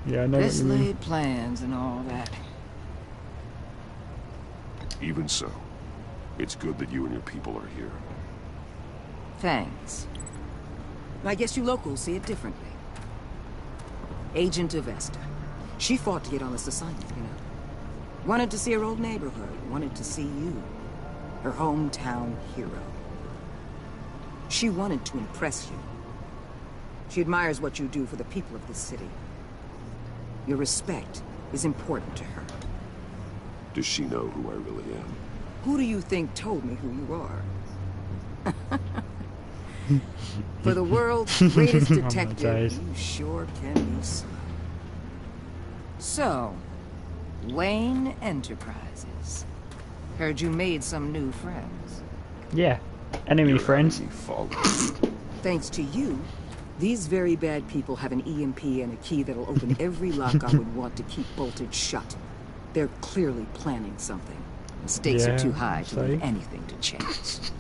Yeah, I know what Best you mean. laid plans and all that. Even so, it's good that you and your people are here. Thanks. I guess you locals see it differently. Agent Avesta. She fought to get on this assignment, you know. Wanted to see her old neighborhood. Wanted to see you. Her hometown hero. She wanted to impress you. She admires what you do for the people of this city. Your respect is important to her. Does she know who I really am? Who do you think told me who you are? For the world's greatest detective, you sure can be slow. So, Wayne Enterprises. Heard you made some new friends. Yeah, enemy friends. Thanks to you, these very bad people have an EMP and a key that'll open every lock I would want to keep bolted shut. They're clearly planning something. The stakes are too high to leave anything to chance.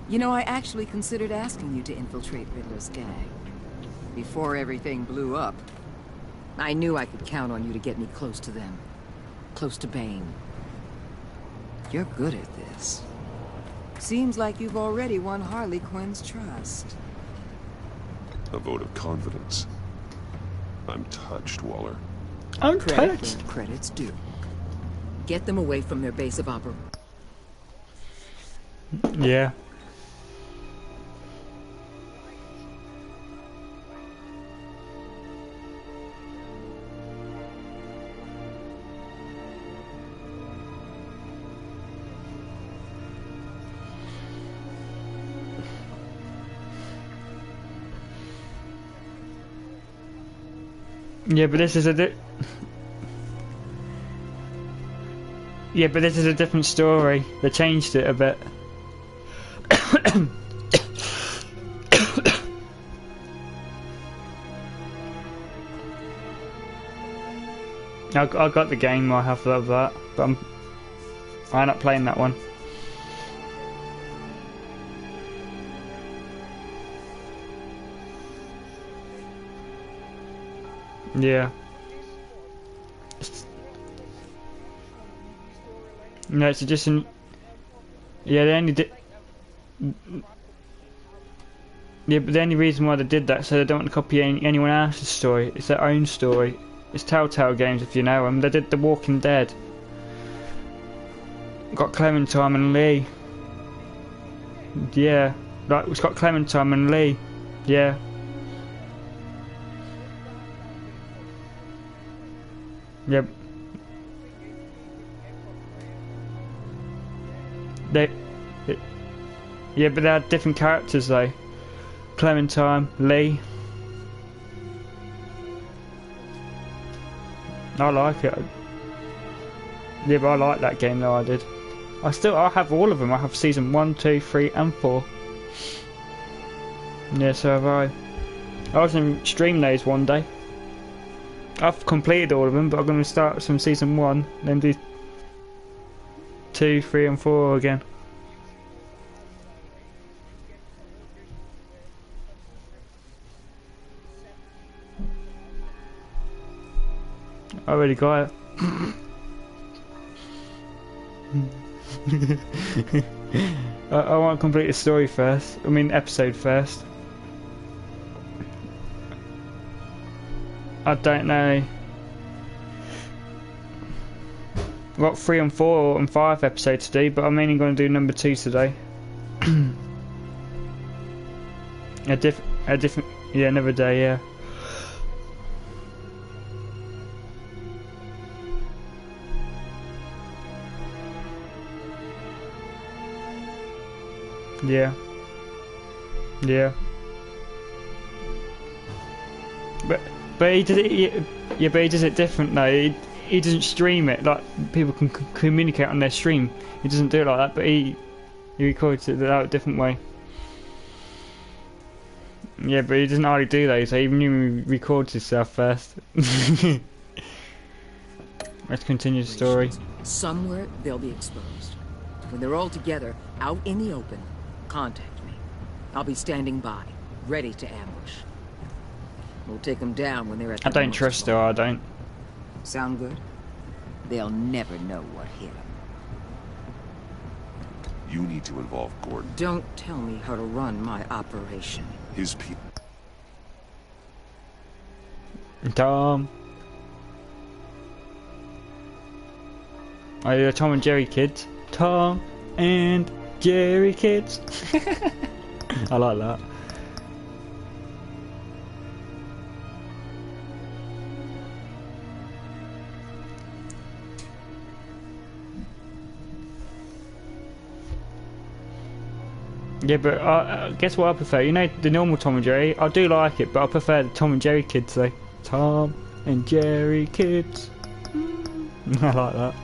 You know, I actually considered asking you to infiltrate Riddler's gang. Before everything blew up, I knew I could count on you to get me close to them. Close to Bane. You're good at this. Seems like you've already won Harley Quinn's trust. A vote of confidence. I'm touched, Waller. I'm Credit touched. where credit's due. Get them away from their base of operations. Yeah. Yeah, but this is a yeah, but this is a different story. They changed it a bit. I got the game. I have loved that, but I'm not playing that one. Yeah. No, it's just an. Yeah, they only did. Yeah, but the only reason why they did that, so they don't want to copy anyone else's story. It's their own story. It's Telltale games, if you know them. They did The Walking Dead. Got Clementine and Lee. Yeah, like it's got Clementine and Lee. Yeah. Yep. Yeah, but they had different characters though. Clementine, Lee. I like it. Yeah, but I like that game though. I did. I have all of them. I have season 1, 2, 3, and 4. Yeah, so have I. I was going to stream those one day. I've completed all of them, but I'm going to start from season 1, then do 2, 3, and 4 again. I already got it. I want to complete the story first. I mean, episode first. I don't know. I've got 3 and 4 and 5 episodes to do, but I'm only going to do number 2 today. a different, yeah, another day, yeah. Yeah. Yeah. But he does it. Yeah, but he does it different though. He doesn't stream it like people can communicate on their stream. He doesn't do it like that. But he records it out a different way. Yeah, but he doesn't hardly do those. So he even records himself first. Let's continue the story. Somewhere they'll be exposed. When they're all together, out in the open, contact me. I'll be standing by, ready to ambush. We'll take them down when they're at I don't trust her, I don't. Sound good? They'll never know what hit them. You need to involve Gordon. Don't tell me how to run my operation. His people. Tom. Oh, you're Tom and Jerry kids. Tom and Jerry kids. I like that. Yeah, but guess what I prefer? You know, the normal Tom and Jerry? I do like it, but I prefer the Tom and Jerry kids, though. Tom and Jerry kids. I like that.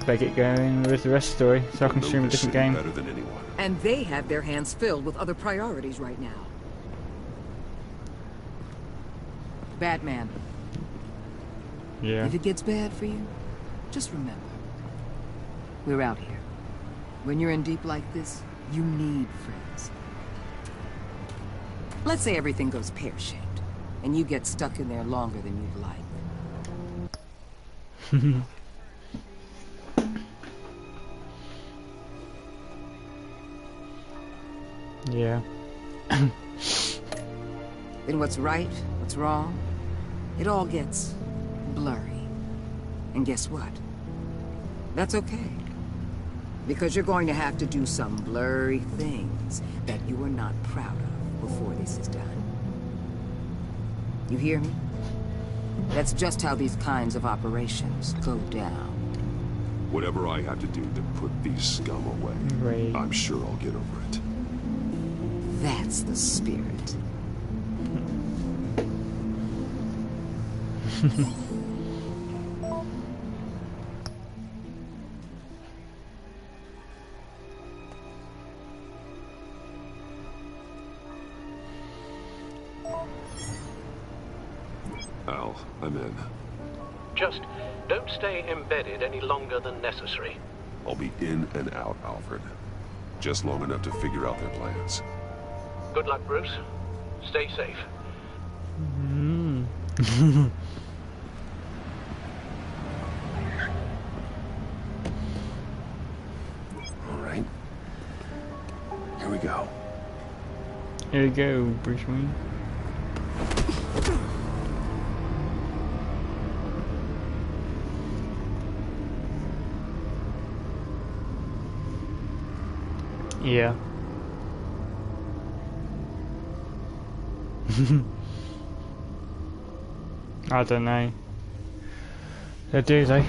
Better get going with the rest of the story, so I can stream a different game. Better than anyone. And they have their hands filled with other priorities right now. Batman. Yeah. If it gets bad for you, just remember, we're out here. When you're in deep like this, you need friends. Let's say everything goes pear-shaped, and you get stuck in there longer than you'd like. Yeah. Then what's right, what's wrong, it all gets blurry. And guess what? That's okay. Because you're going to have to do some blurry things that you are not proud of before this is done. You hear me? That's just how these kinds of operations go down. Whatever I have to do to put these scum away, right. I'm sure I'll get over it. That's the spirit. Al, I'm in. Just don't stay embedded any longer than necessary. I'll be in and out, Alfred. Just long enough to figure out their plans. Good luck, Bruce. Stay safe. All right. Here we go. Here we go, Bruce Wayne. Yeah. I don't know. They do though.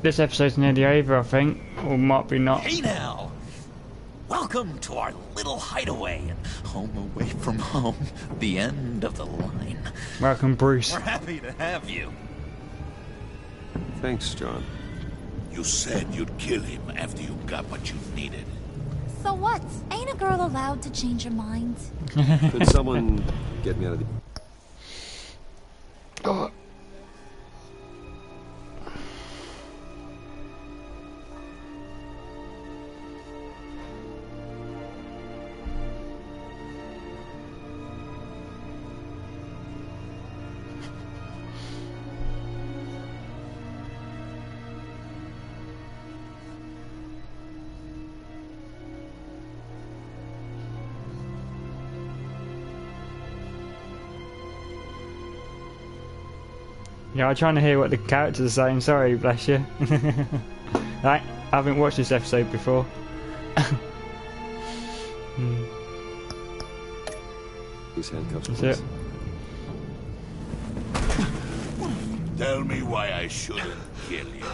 This episode's nearly over, I think, or might be not. Hey now! Welcome to our little hideaway and home away from home. The end of the line. Welcome, Bruce. We're happy to have you. Thanks, John. You said you'd kill him after you got what you needed. So what? Ain't a girl allowed to change her mind? Could someone get me out of the... Oh. Yeah, I'm trying to hear what the characters are saying. Sorry, bless you. Right, I haven't watched this episode before. These handcuffs, That's please. it. Tell me why I shouldn't kill you.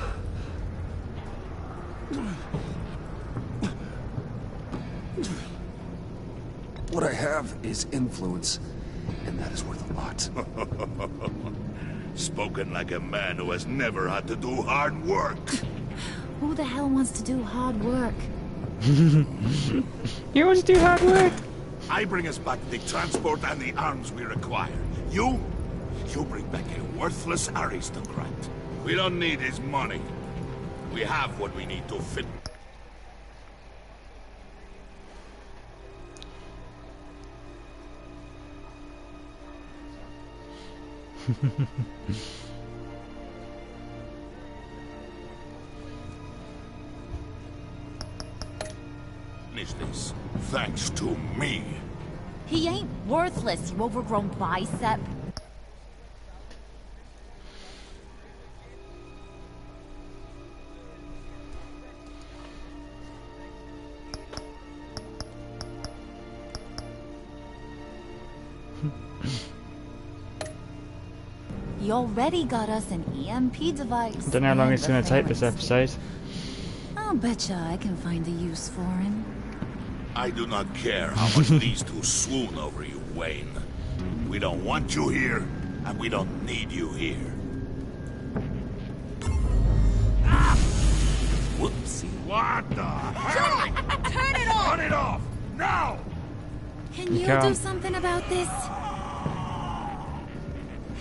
What I have is influence, and that is worth a lot. Spoken like a man who has never had to do hard work. Who the hell wants to do hard work? You want to do hard work? I bring us back the transport and the arms we require. You bring back a worthless aristocrat. We don't need his money. We have what we need to fit. Is this thanks to me? He ain't worthless, you overgrown bicep. You already got us an EMP device. Don't know how long it's going to take this episode. I'll betcha I can find a use for him. I do not care how much these two swoon over you, Wayne. We don't want you here, and we don't need you here. Ah! Whoopsie. What the hell? Turn it off! Turn it off! Now! Can you do something about this?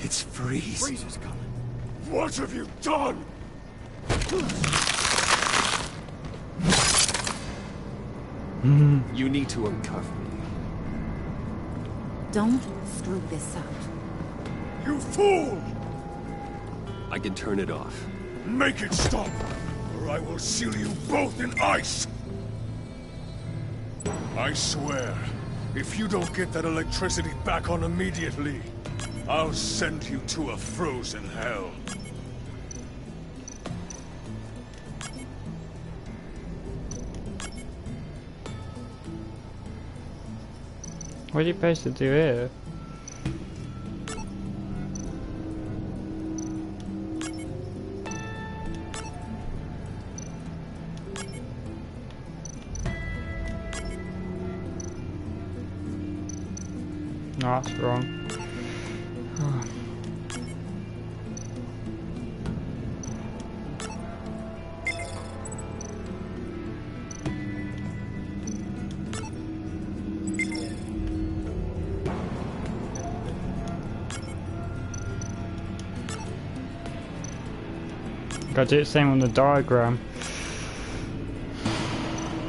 It's Freeze. Freeze is coming. What have you done? You need to uncuff me. Don't screw this up. You fool! I can turn it off. Make it stop, or I will seal you both in ice! I swear, if you don't get that electricity back on immediately, I'll send you to a frozen hell. What are you supposed to do here? No, that's wrong. I did the same on the diagram.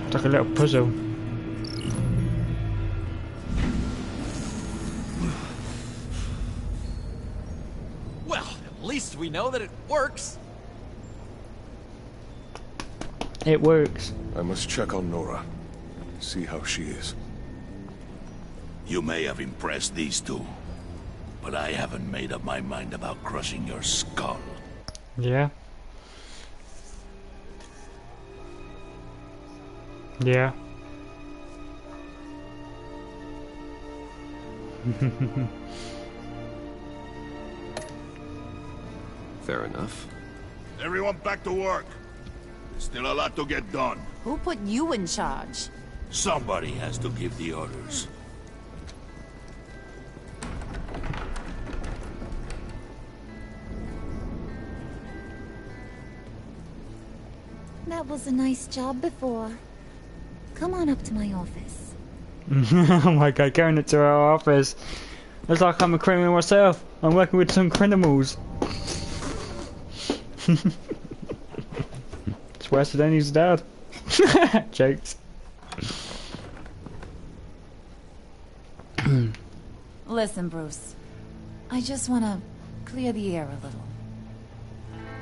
It's like a little puzzle. Well, at least we know that it works. It works. I must check on Nora. See how she is. You may have impressed these two, but I haven't made up my mind about crushing your skull. Yeah. Yeah. Fair enough. Everyone back to work. There's still a lot to get done. Who put you in charge? Somebody has to give the orders. That was a nice job before. Come on up to my office. Oh my god, going into our office. Looks like I'm a criminal myself. I'm working with some criminals. It's worse than his dad. Jokes. Listen, Bruce. I just want to clear the air a little.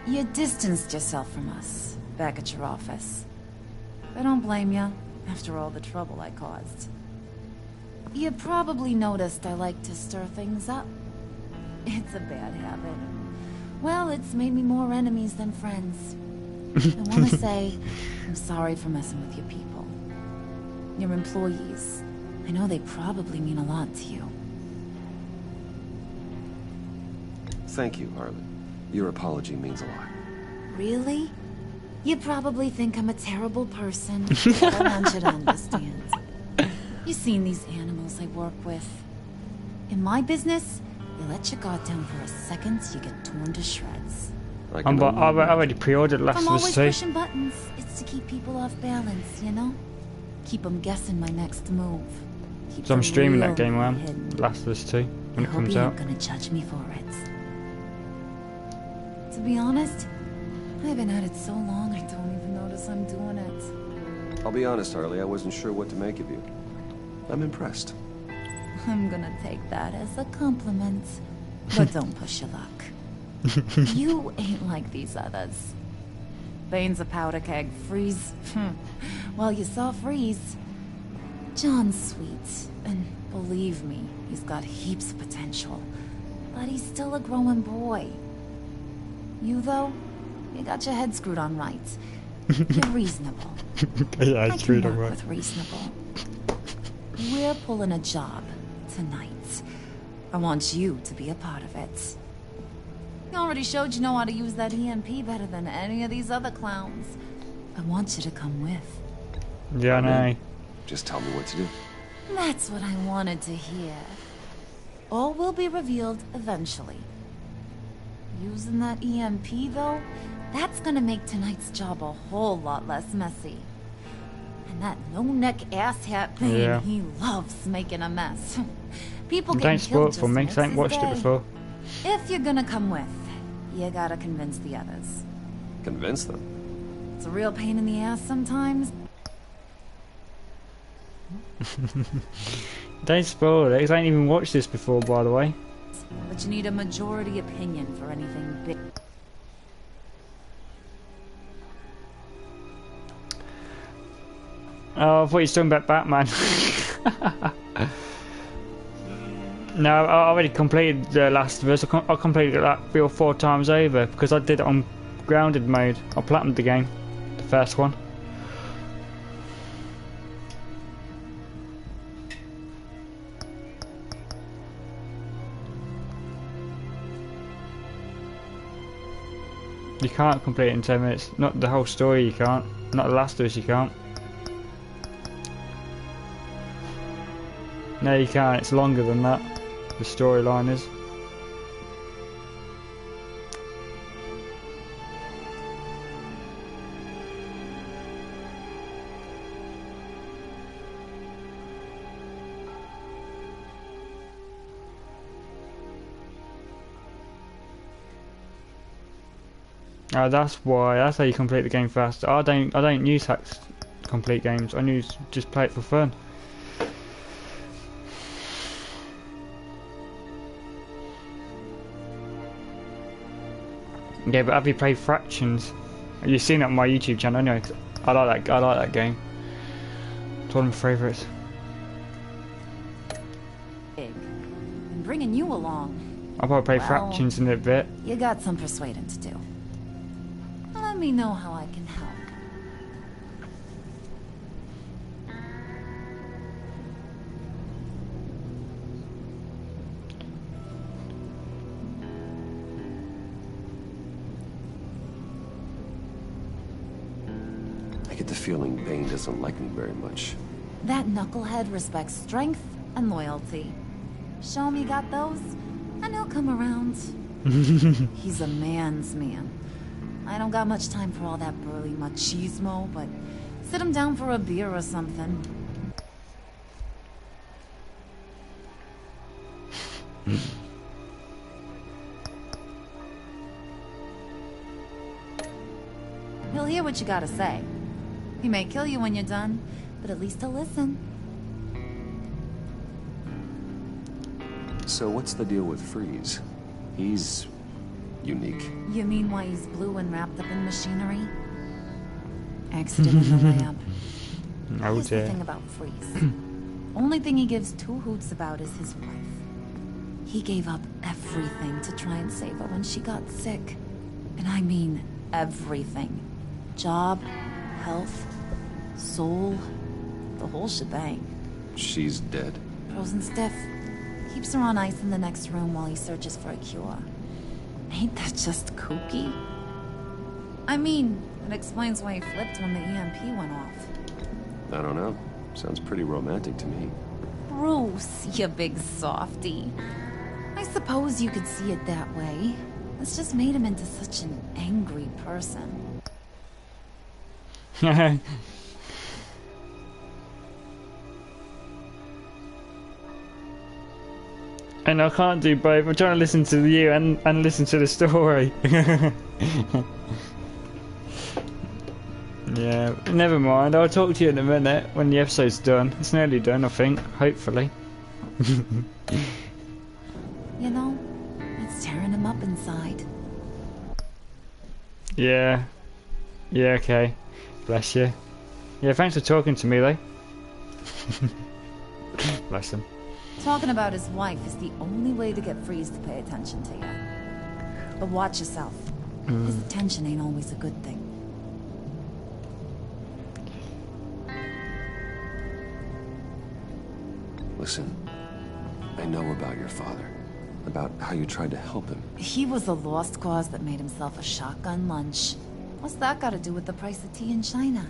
You distanced yourself from us back at your office. I don't blame you, after all the trouble I caused. You probably noticed I like to stir things up. It's a bad habit. Well, it's made me more enemies than friends. I want to say, I'm sorry for messing with your people. Your employees. I know they probably mean a lot to you. Thank you, Harley. Your apology means a lot. Really? You probably think I'm a terrible person, but I want you to understand. You've seen these animals I work with. In my business, you let your guard down for a second, you get torn to shreds. I've already pre-ordered Last I'm of Us always 2. pushing buttons. It's to keep people off balance, you know? Keep them guessing my next move. Keep So I'm them streaming real that game now, hidden. Last of Us 2, when it I hope comes you out. ain't gonna judge me for it. To be honest, I've been at it so long I don't even notice I'm doing it. I'll be honest, Harley, I wasn't sure what to make of you. I'm impressed. I'm gonna take that as a compliment. But don't push your luck. You ain't like these others. Bane's a powder keg. Freeze. Well, you saw Freeze. John's sweet. And believe me, he's got heaps of potential. But he's still a growing boy. You, though, you got your head screwed on right. You're reasonable. Yeah, I it's can really work right. with reasonable. We're pulling a job tonight. I want you to be a part of it. You already showed you know how to use that EMP better than any of these other clowns. I want you to come with. Yeah, I know. Just tell me what to do. That's what I wanted to hear. All will be revealed eventually. Using that EMP, though, that's gonna make tonight's job a whole lot less messy. And that no-neck asshat Bane, Yeah. he loves making a mess. People Don't getting spoil killed it for just me, makes 'cause I ain't his watched it day. before. If you're gonna come with, you gotta convince the others. Convince them. It's a real pain in the ass sometimes. Don't spoil it, 'cause I ain't even watched this before, by the way. But you need a majority opinion for anything big. Oh, I thought you were talking about Batman. No, I already completed the last verse. I completed it like 3 or 4 times over because I did it on grounded mode. I platinumed the game, the first one. You can't complete it in 10 minutes. Not the whole story, you can't. Not the last of us, you can't. No, you can't. It's longer than that. The storyline is. Oh, that's why. That's how you complete the game fast. I don't use hacks to complete games. I just play it for fun. Yeah, but have you played Fractions? You've seen it on my YouTube channel anyway. 'Cause I like that game. It's one of my favourites. And bringing you along. I'll probably play Well, Fractions in a bit. You got some persuading to do. Let me know how I can help. I get the feeling Bane doesn't like me very much. That knucklehead respects strength and loyalty. Show him you got those, and he'll come around. He's a man's man. I don't got much time for all that burly machismo, but sit him down for a beer or something. He'll hear what you gotta say. He may kill you when you're done, but at least he'll listen. So what's the deal with Freeze? He's unique. You mean why he's blue and wrapped up in machinery? Accident in the lab. Oh Here's the dear. thing about Freeze. Only thing he gives 2 hoots about is his wife. He gave up everything to try and save her when she got sick. And I mean everything. Job, health, soul, the whole shebang. She's dead. Frozen stiff. Keeps her on ice in the next room while he searches for a cure. Ain't that just kooky? I mean, it explains why he flipped when the EMP went off. I don't know. Sounds pretty romantic to me. Bruce, you big softy. I suppose you could see it that way. It's just made him into such an angry person. And I can't do both. I'm trying to listen to you and listen to the story. Yeah, never mind. I'll talk to you in a minute when the episode's done. It's nearly done, I think. Hopefully. You know, it's tearing him up inside. Yeah. Yeah, okay. Bless you. Yeah, thanks for talking to me, though. Bless him. Talking about his wife is the only way to get Freeze to pay attention to you. But watch yourself. His attention ain't always a good thing. Listen, I know about your father. About how you tried to help him. He was a lost cause that made himself a shotgun lunch. What's that got to do with the price of tea in China?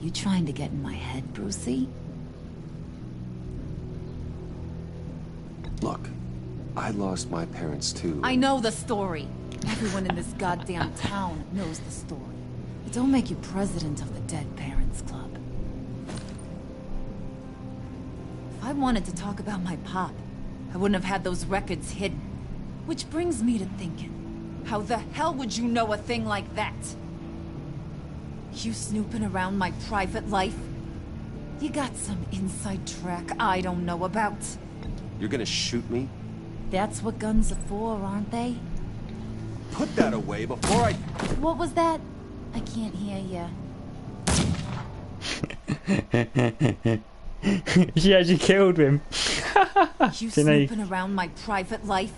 You trying to get in my head, Brucey? Look, I lost my parents too. I know the story. Everyone in this goddamn town knows the story. But don't make you president of the Dead Parents Club. If I wanted to talk about my pop, I wouldn't have had those records hidden. Which brings me to thinking, how the hell would you know a thing like that? You snooping around my private life? You got some inside track I don't know about. You're gonna shoot me? That's what guns are for, aren't they? Put that away before I... What was that? I can't hear ya. She actually killed him. You snooping around my private life?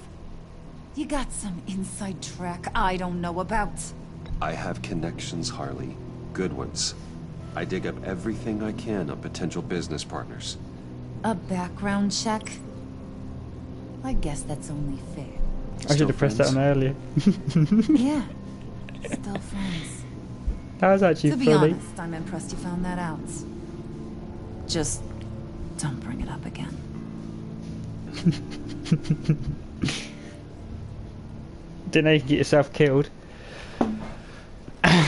You got some inside track I don't know about. I have connections, Harley. Good ones. I dig up everything I can on potential business partners. A background check? I guess that's only fair. I should have pressed that on earlier. Yeah. Still friends. That was actually To be funny. honest, I'm impressed you found that out. Just don't bring it up again. Didn't know you could get yourself killed. I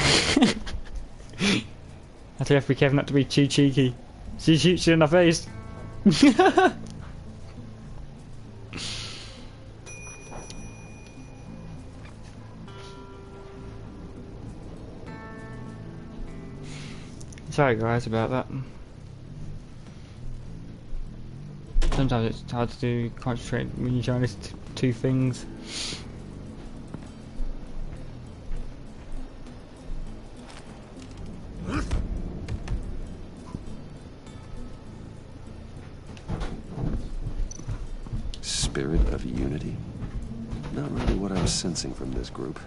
do have to be careful not to be too cheeky. She shoots you in the face. Sorry guys about that. Sometimes it's hard to concentrate when you're trying to listen to two things. Spirit of unity? Not really what I'm sensing from this group.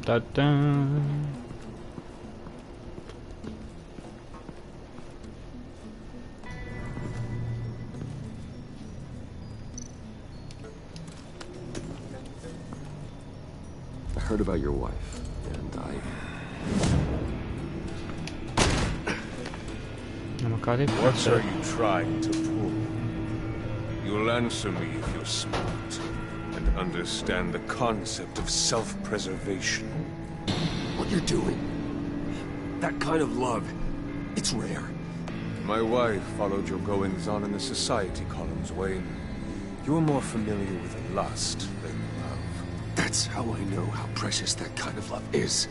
Da da. I heard about your wife, and Oh my god, What are you trying to pull? You'll answer me if you're smart and understand the concept of self-preservation. what you're doing, that kind of love, it's rare. My wife followed your goings-on in the society columns, Wayne. You're more familiar with lust than love. That's how I know how precious that kind of love is.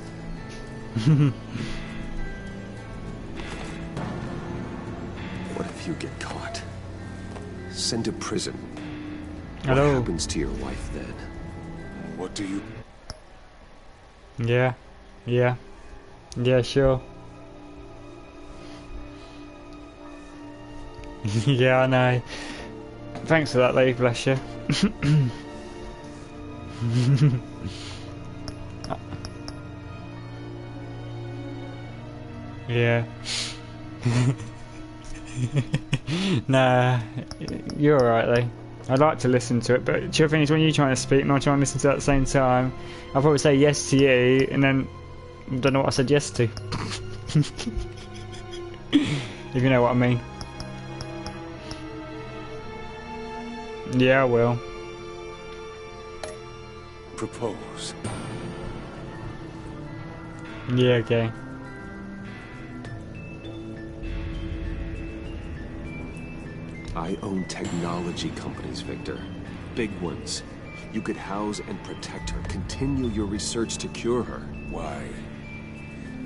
What if you get caught? Sent to prison. Hello. What happens to your wife then? What do you... Yeah. Yeah. Yeah, sure. Yeah, I know. Thanks for that, lady, bless you. Yeah. Nah, you're alright though. I'd like to listen to it, but the thing is when you're trying to speak and I'm trying to listen to it at the same time, I'll probably say yes to you and then I don't know what I said yes to. If you know what I mean. Yeah, I will. propose? Yeah, okay. I own technology companies, Victor. Big ones. You could house and protect her, continue your research to cure her. Why?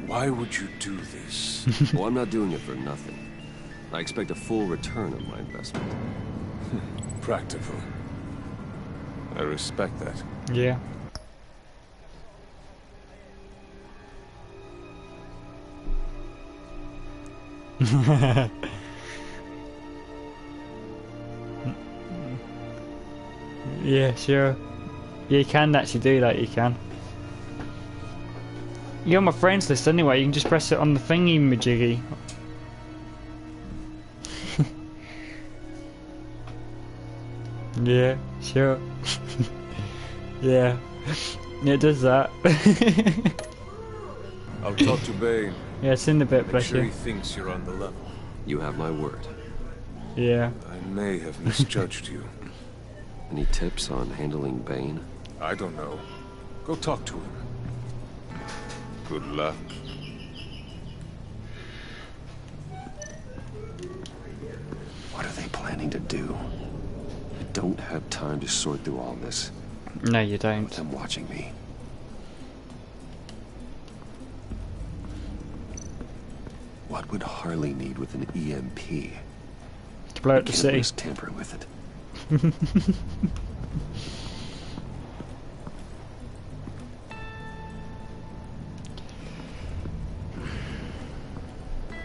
Why would you do this? Well, I'm not doing it for nothing. I expect a full return on my investment. Practical. I respect that. Yeah. Yeah, sure. Yeah, you can actually do that, you can. You're on my friends list anyway, you can just press it on the thingy majiggy. Yeah, sure. Yeah. It does that. I'll talk to Bane. Yeah, it's in the bit, Make bless sure you. he thinks you're on the level. You have my word. Yeah. I may have misjudged you. Any tips on handling Bane? I don't know. Go talk to him. Good luck. What are they planning to do? I don't have time to sort through all this. No, you don't. With them watching me. What would Harley need with an EMP? To blow up the city. Risk tampering with it.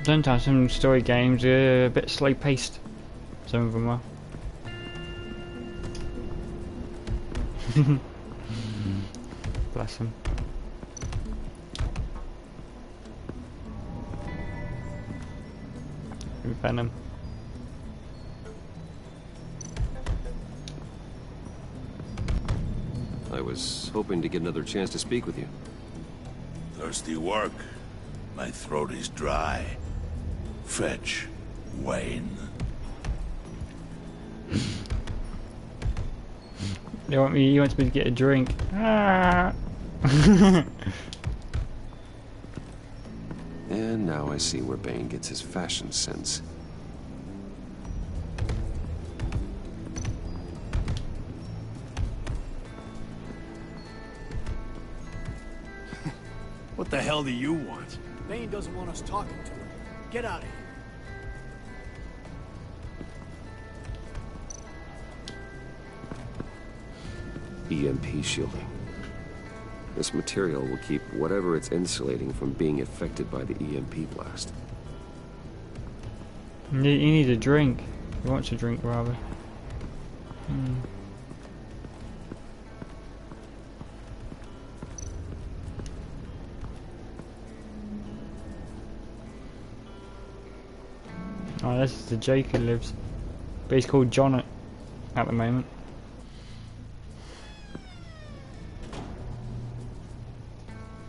Sometimes some story games are a bit slow paced. Some of them are. Bless them. Venom. I was hoping to get another chance to speak with you. Thirsty work. My throat is dry. Fetch, Wayne. He wants me to get a drink. Ah. And now I see where Bane gets his fashion sense. What the hell do you want? Bane doesn't want us talking to him. Get out of here. EMP shielding. This material will keep whatever it's insulating from being affected by the EMP blast. You need a drink. He wants a drink, rather. Oh, this is the Jake who lives. But he's called John at the moment.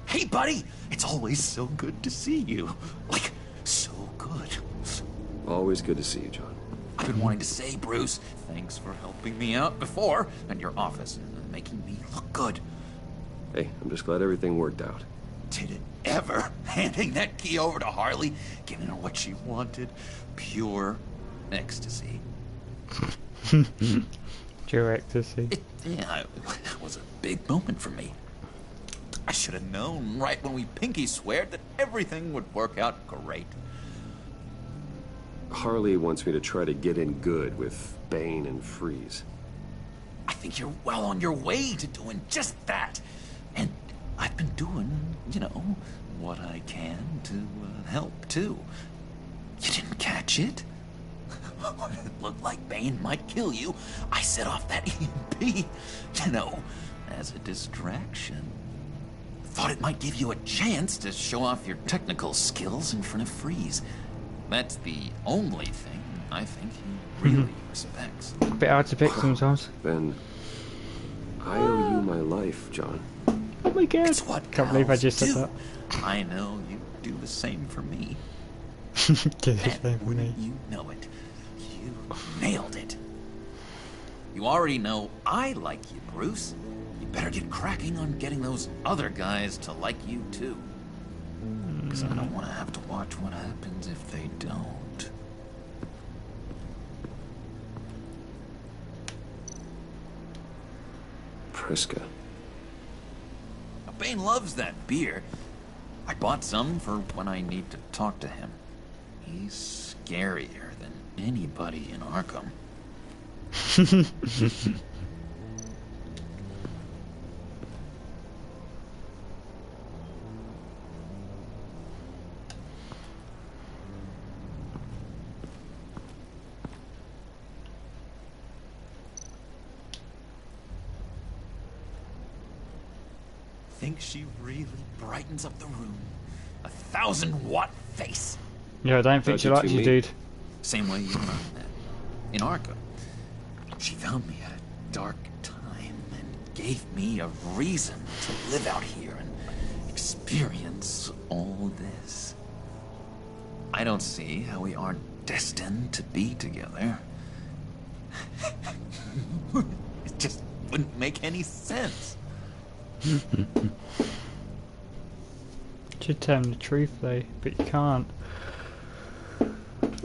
Hey, buddy! It's always so good to see you. Like, so good. Always good to see you, John. I've been wanting to say, Bruce, thanks for helping me out before, and your office, making me look good. Hey, I'm just glad everything worked out. Did it ever? Handing that key over to Harley, giving her what she wanted. Pure ecstasy. Pure ecstasy. It was a big moment for me. I should have known right when we pinky sweared that everything would work out great. Harley wants me to try to get in good with Bane and Freeze. I think you're well on your way to doing just that. And I've been doing, you know, what I can to help, too. You didn't catch it? It looked like Bane might kill you. I set off that EMP, you know, as a distraction. Thought it might give you a chance to show off your technical skills in front of Freeze. That's the only thing I think he really respects. A bit hard to pick sometimes. Then I owe you my life, John. Oh my god. It's what Can't believe I just said do. that. I know you do the same for me. Do the same for me. You know it. You nailed it. You already know I like you, Bruce. You better get cracking on getting those other guys to like you, too. Because I don't want to have to watch what happens if they don't. Priska. Bane loves that beer. I bought some for when I need to talk to him. He's scarier than anybody in Arkham. Think she really brightens up the room. 1,000-watt face. Yeah, I don't think she likes you, dude. Same way you and I met. In Arkham. She found me at a dark time, and gave me a reason to live out here and experience all this. I don't see how we aren't destined to be together. It just wouldn't make any sense. Should tell him the truth though, but you can't.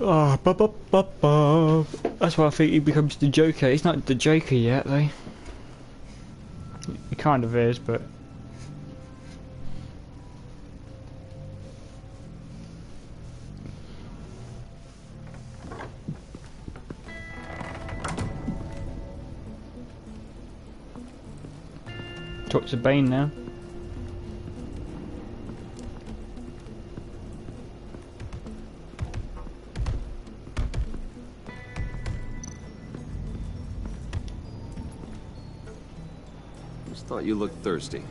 Oh, that's why I think he becomes the Joker. He's not the Joker yet though. He kind of is, but talk to Bane now. Just thought you looked thirsty.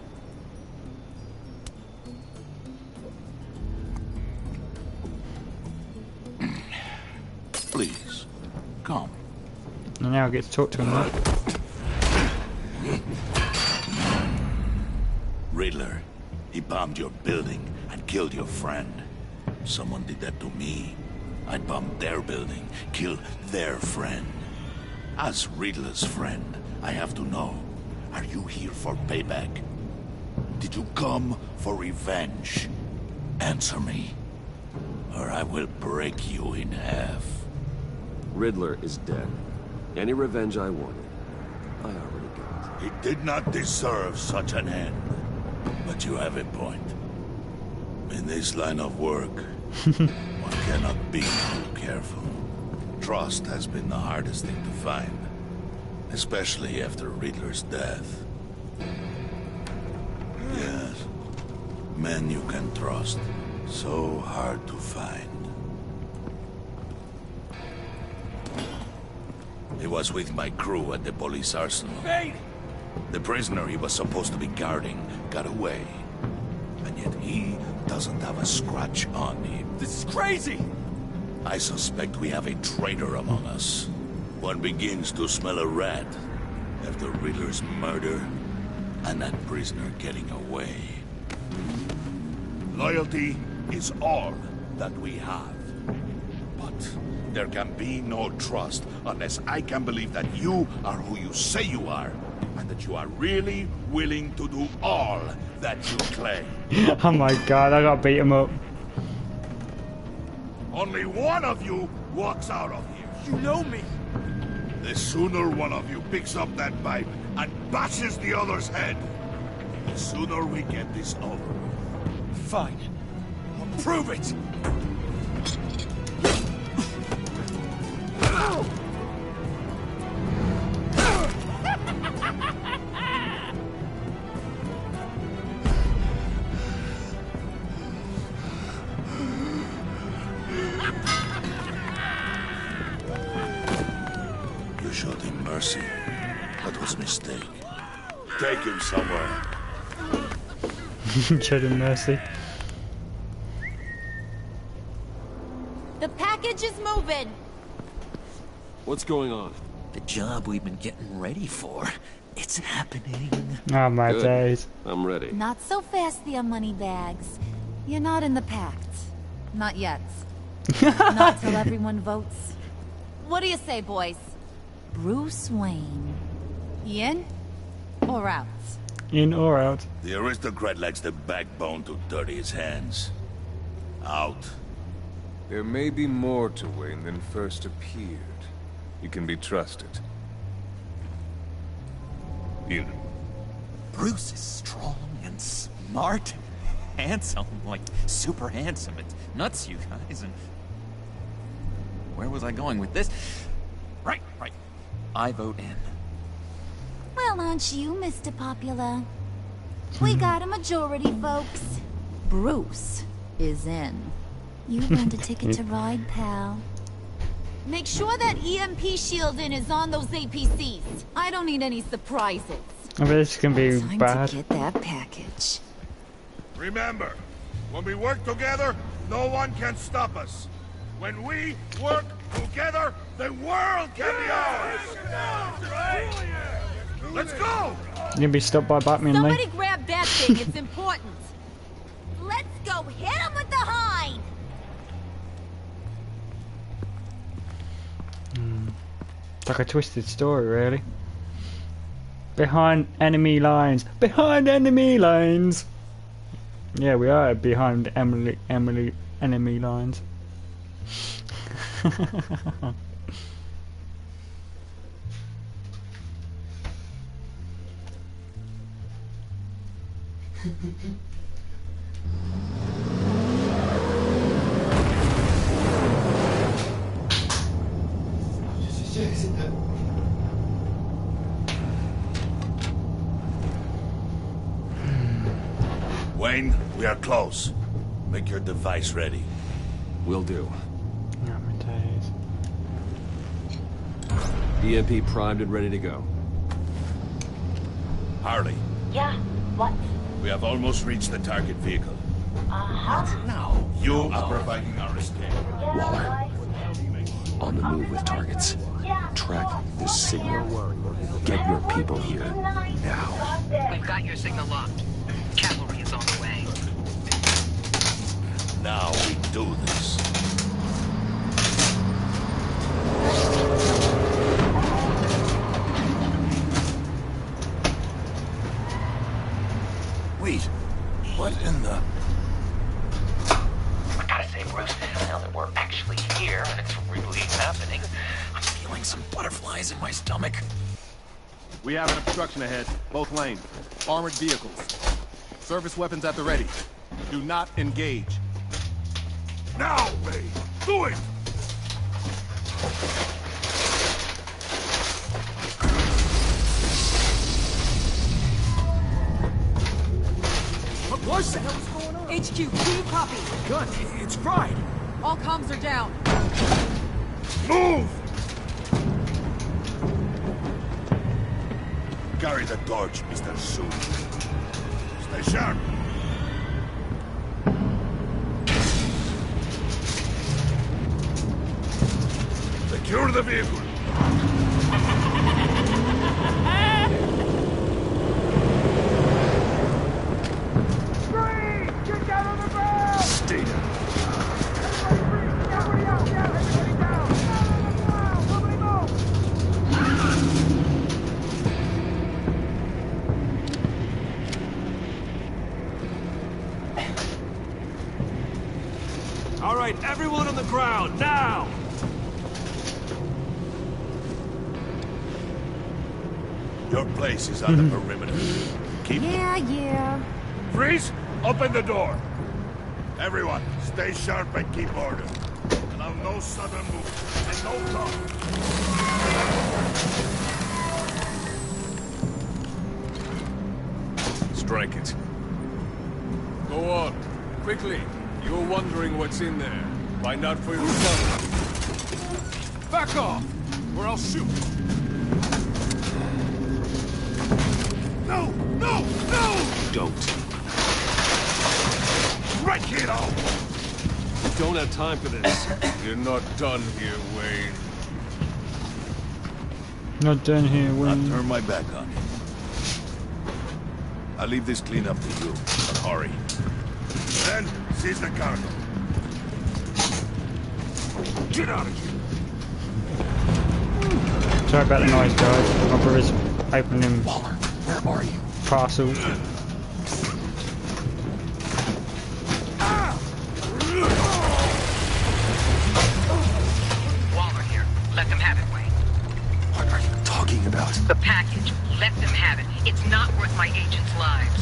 Please, come. And now I get to talk to him now. Riddler, he bombed your building and killed your friend. Someone did that to me. I'd bomb their building, kill their friend. As Riddler's friend, I have to know, are you here for payback? Did you come for revenge? Answer me, or I will break you in half. Riddler is dead. Any revenge I wanted, I already got. He did not deserve such an end. But you have a point. In this line of work, one cannot be too careful. Trust has been the hardest thing to find, especially after Riddler's death. Yes, men you can trust, so hard to find. He was with my crew at the police arsenal. Bane! The prisoner he was supposed to be guarding got away. And yet he doesn't have a scratch on him. This is crazy! I suspect we have a traitor among us. One begins to smell a rat after Riddler's murder and that prisoner getting away. Loyalty is all that we have. But there can be no trust unless I can believe that you are who you say you are, and that you are really willing to do all that you claim. Oh my god, I gotta beat him up. Only one of you walks out of here. You know me! The sooner one of you picks up that pipe and bashes the other's head, the sooner we get this over with. Fine. I'll prove it! You showed him mercy. That was a mistake. Take him somewhere. Showed him mercy. The package is moving. What's going on? The job we've been getting ready for. It's happening. Oh my Good. days. I'm ready. Not so fast, the Moneybags. You're not in the pact. Not yet. Not till everyone votes. What do you say, boys? Bruce Wayne. In or out? In or out? The aristocrat lacks the backbone to dirty his hands. Out. There may be more to Wayne than first appeared. You can be trusted. In. Bruce is strong and smart and handsome, like super handsome. It's nuts, you guys. And where was I going with this? Right. I vote in. Well, aren't you, Mr. Popular? We got a majority, folks. Bruce is in. You earned a ticket to ride, pal. Make sure that EMP shielding is on those APCs. I don't need any surprises. I bet this is gonna be Time bad. to get that package. Remember, when we work together, no one can stop us. When we work together, the world can be ours! Let's go! You're gonna be stopped by Batman, Somebody Lee. grab that thing. It's important. Let's go hit him with the hind. It's like a twisted story, really. Behind enemy lines. Behind enemy lines. Yeah, we are behind enemy lines. Wayne, we are close. Make your device ready. Will do. Yeah, my days. EMP primed and ready to go. Harley, Yeah, what? we have almost reached the target vehicle. Now, You are providing our escape. Waller. On the move with targets. Track this signal. Get your people here. Now. We've got your signal locked. Cavalry is on the way. Now we do this. Wait, what in the... I gotta say, Bruce, now that we're actually here and it's really happening, I'm feeling some butterflies in my stomach. We have an obstruction ahead, both lanes. Armored vehicles. Service weapons at the ready. Do not engage. Now, Ray! Do it! What the hell is going on? HQ, do you copy? Gun, it's fried. All comms are down. Move! Carry the torch, Mr. Sue. Stay sharp. Secure the vehicle. Get down on the ground! Stay down. Everybody out! Yeah, everybody down! Down on the ground! Nobody All right, everyone on the ground, now! Your place is on the perimeter. Keep... Yeah. Freeze! Open the door! Everyone, stay sharp and keep order. Allow no sudden movement and no talk. Strike it. Go on. Quickly. You're wondering what's in there. Find out for yourself. Back off, or I'll shoot! No! No! No! Don't. Right, kiddo! We don't have time for this. You're not done here, Wayne. Not done here, I'll Wayne. turn my back on you. I'll leave this clean up to you, but hurry. Then, seize the cargo. Get out of here! Sorry about the noise, guys. My brother's opening Waller, where are you? parcel. Waller here. Let them have it, Wayne. What are you talking about? The package. Let them have it. It's not worth my agents' lives.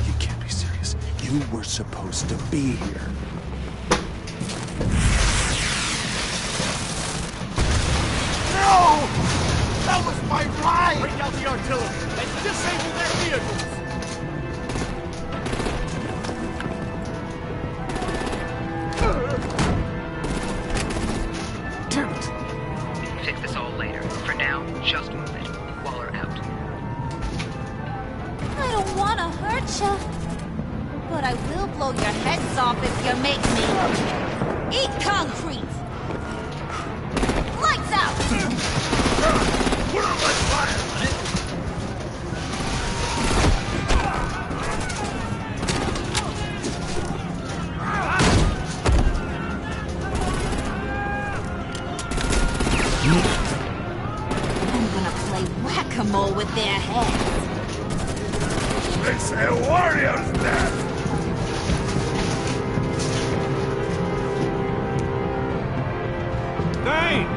You can't be serious. You were supposed to be here. No! That was my ride! Bring out the artillery and disable their vehicles! Damn it! Fix this all later. For now, just move it. Waller out. I don't want to hurt you, but I will blow your heads off if you make me eat concrete. Lights out! with their heads. It's a warrior's death! Bane!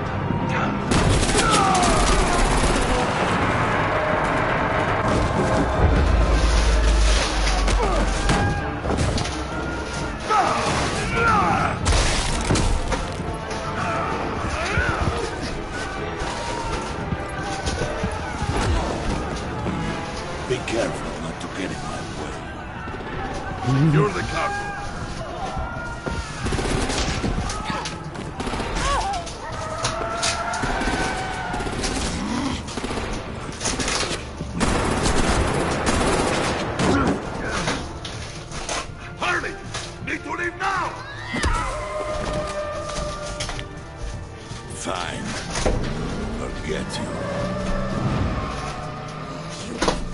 Be careful not to get in my way. You're the cargo. Hurry! Need to leave now! Fine. Forget you.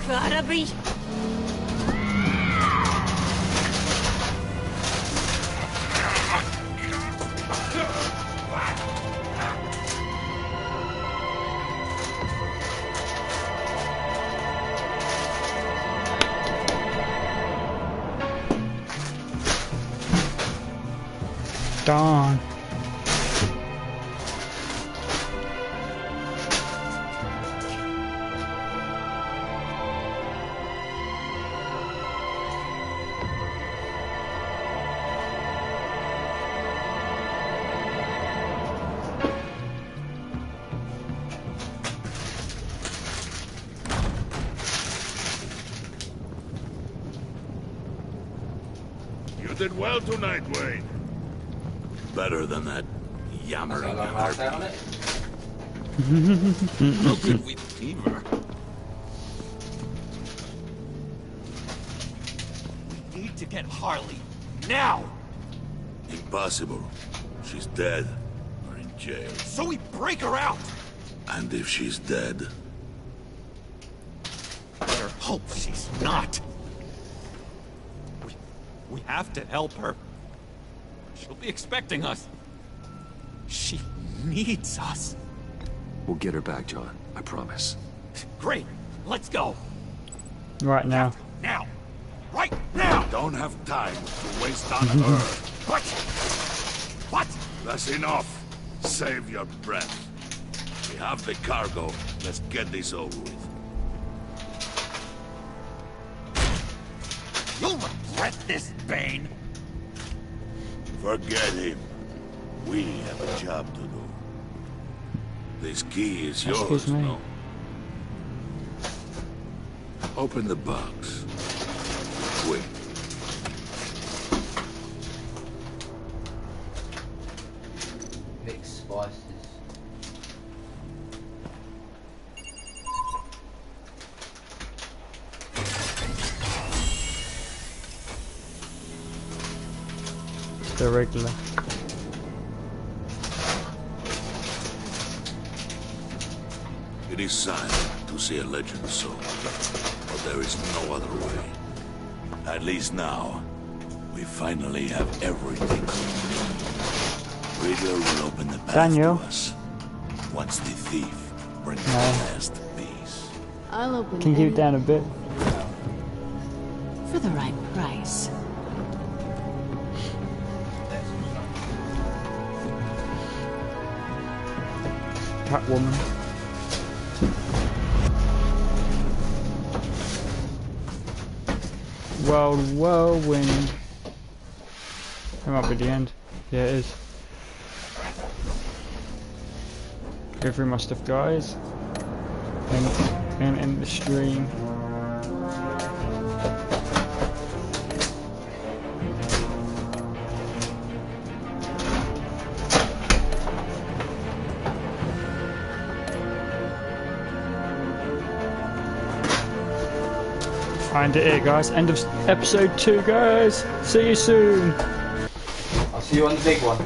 Gotta be. Darn. You did well tonight, Wayne. Better than that yammering harpy. How could we leave her? We need to get Harley. Now! Impossible. She's dead. Or in jail. So we break her out! And if she's dead, Better hope she's not. We have to help her. She'll be expecting us. She needs us. We'll get her back, John. I promise. Great. Let's go. Right now. Now. Right now. don't have time to waste on her. What? That's enough. Save your breath. We have the cargo. Let's get this over with. You'll regret this, Bane. Forget him. We have a job to do. This key is yours, Excuse me. no? Open the box. Quick. Mix spices. The regular. It is sad to see a legend sold, but there is no other way. At least now, we finally have everything. Riddler will open the path Daniel. to us. Once the thief brings No. the last piece. I'll open Can you keep it down a bit? for the right price. Catwoman. Whirlwind. That might be the end. Yeah, it is. Go through my stuff, guys. And end the stream. And it, guys. End of episode 2, guys. See you soon. I'll see you on the big one.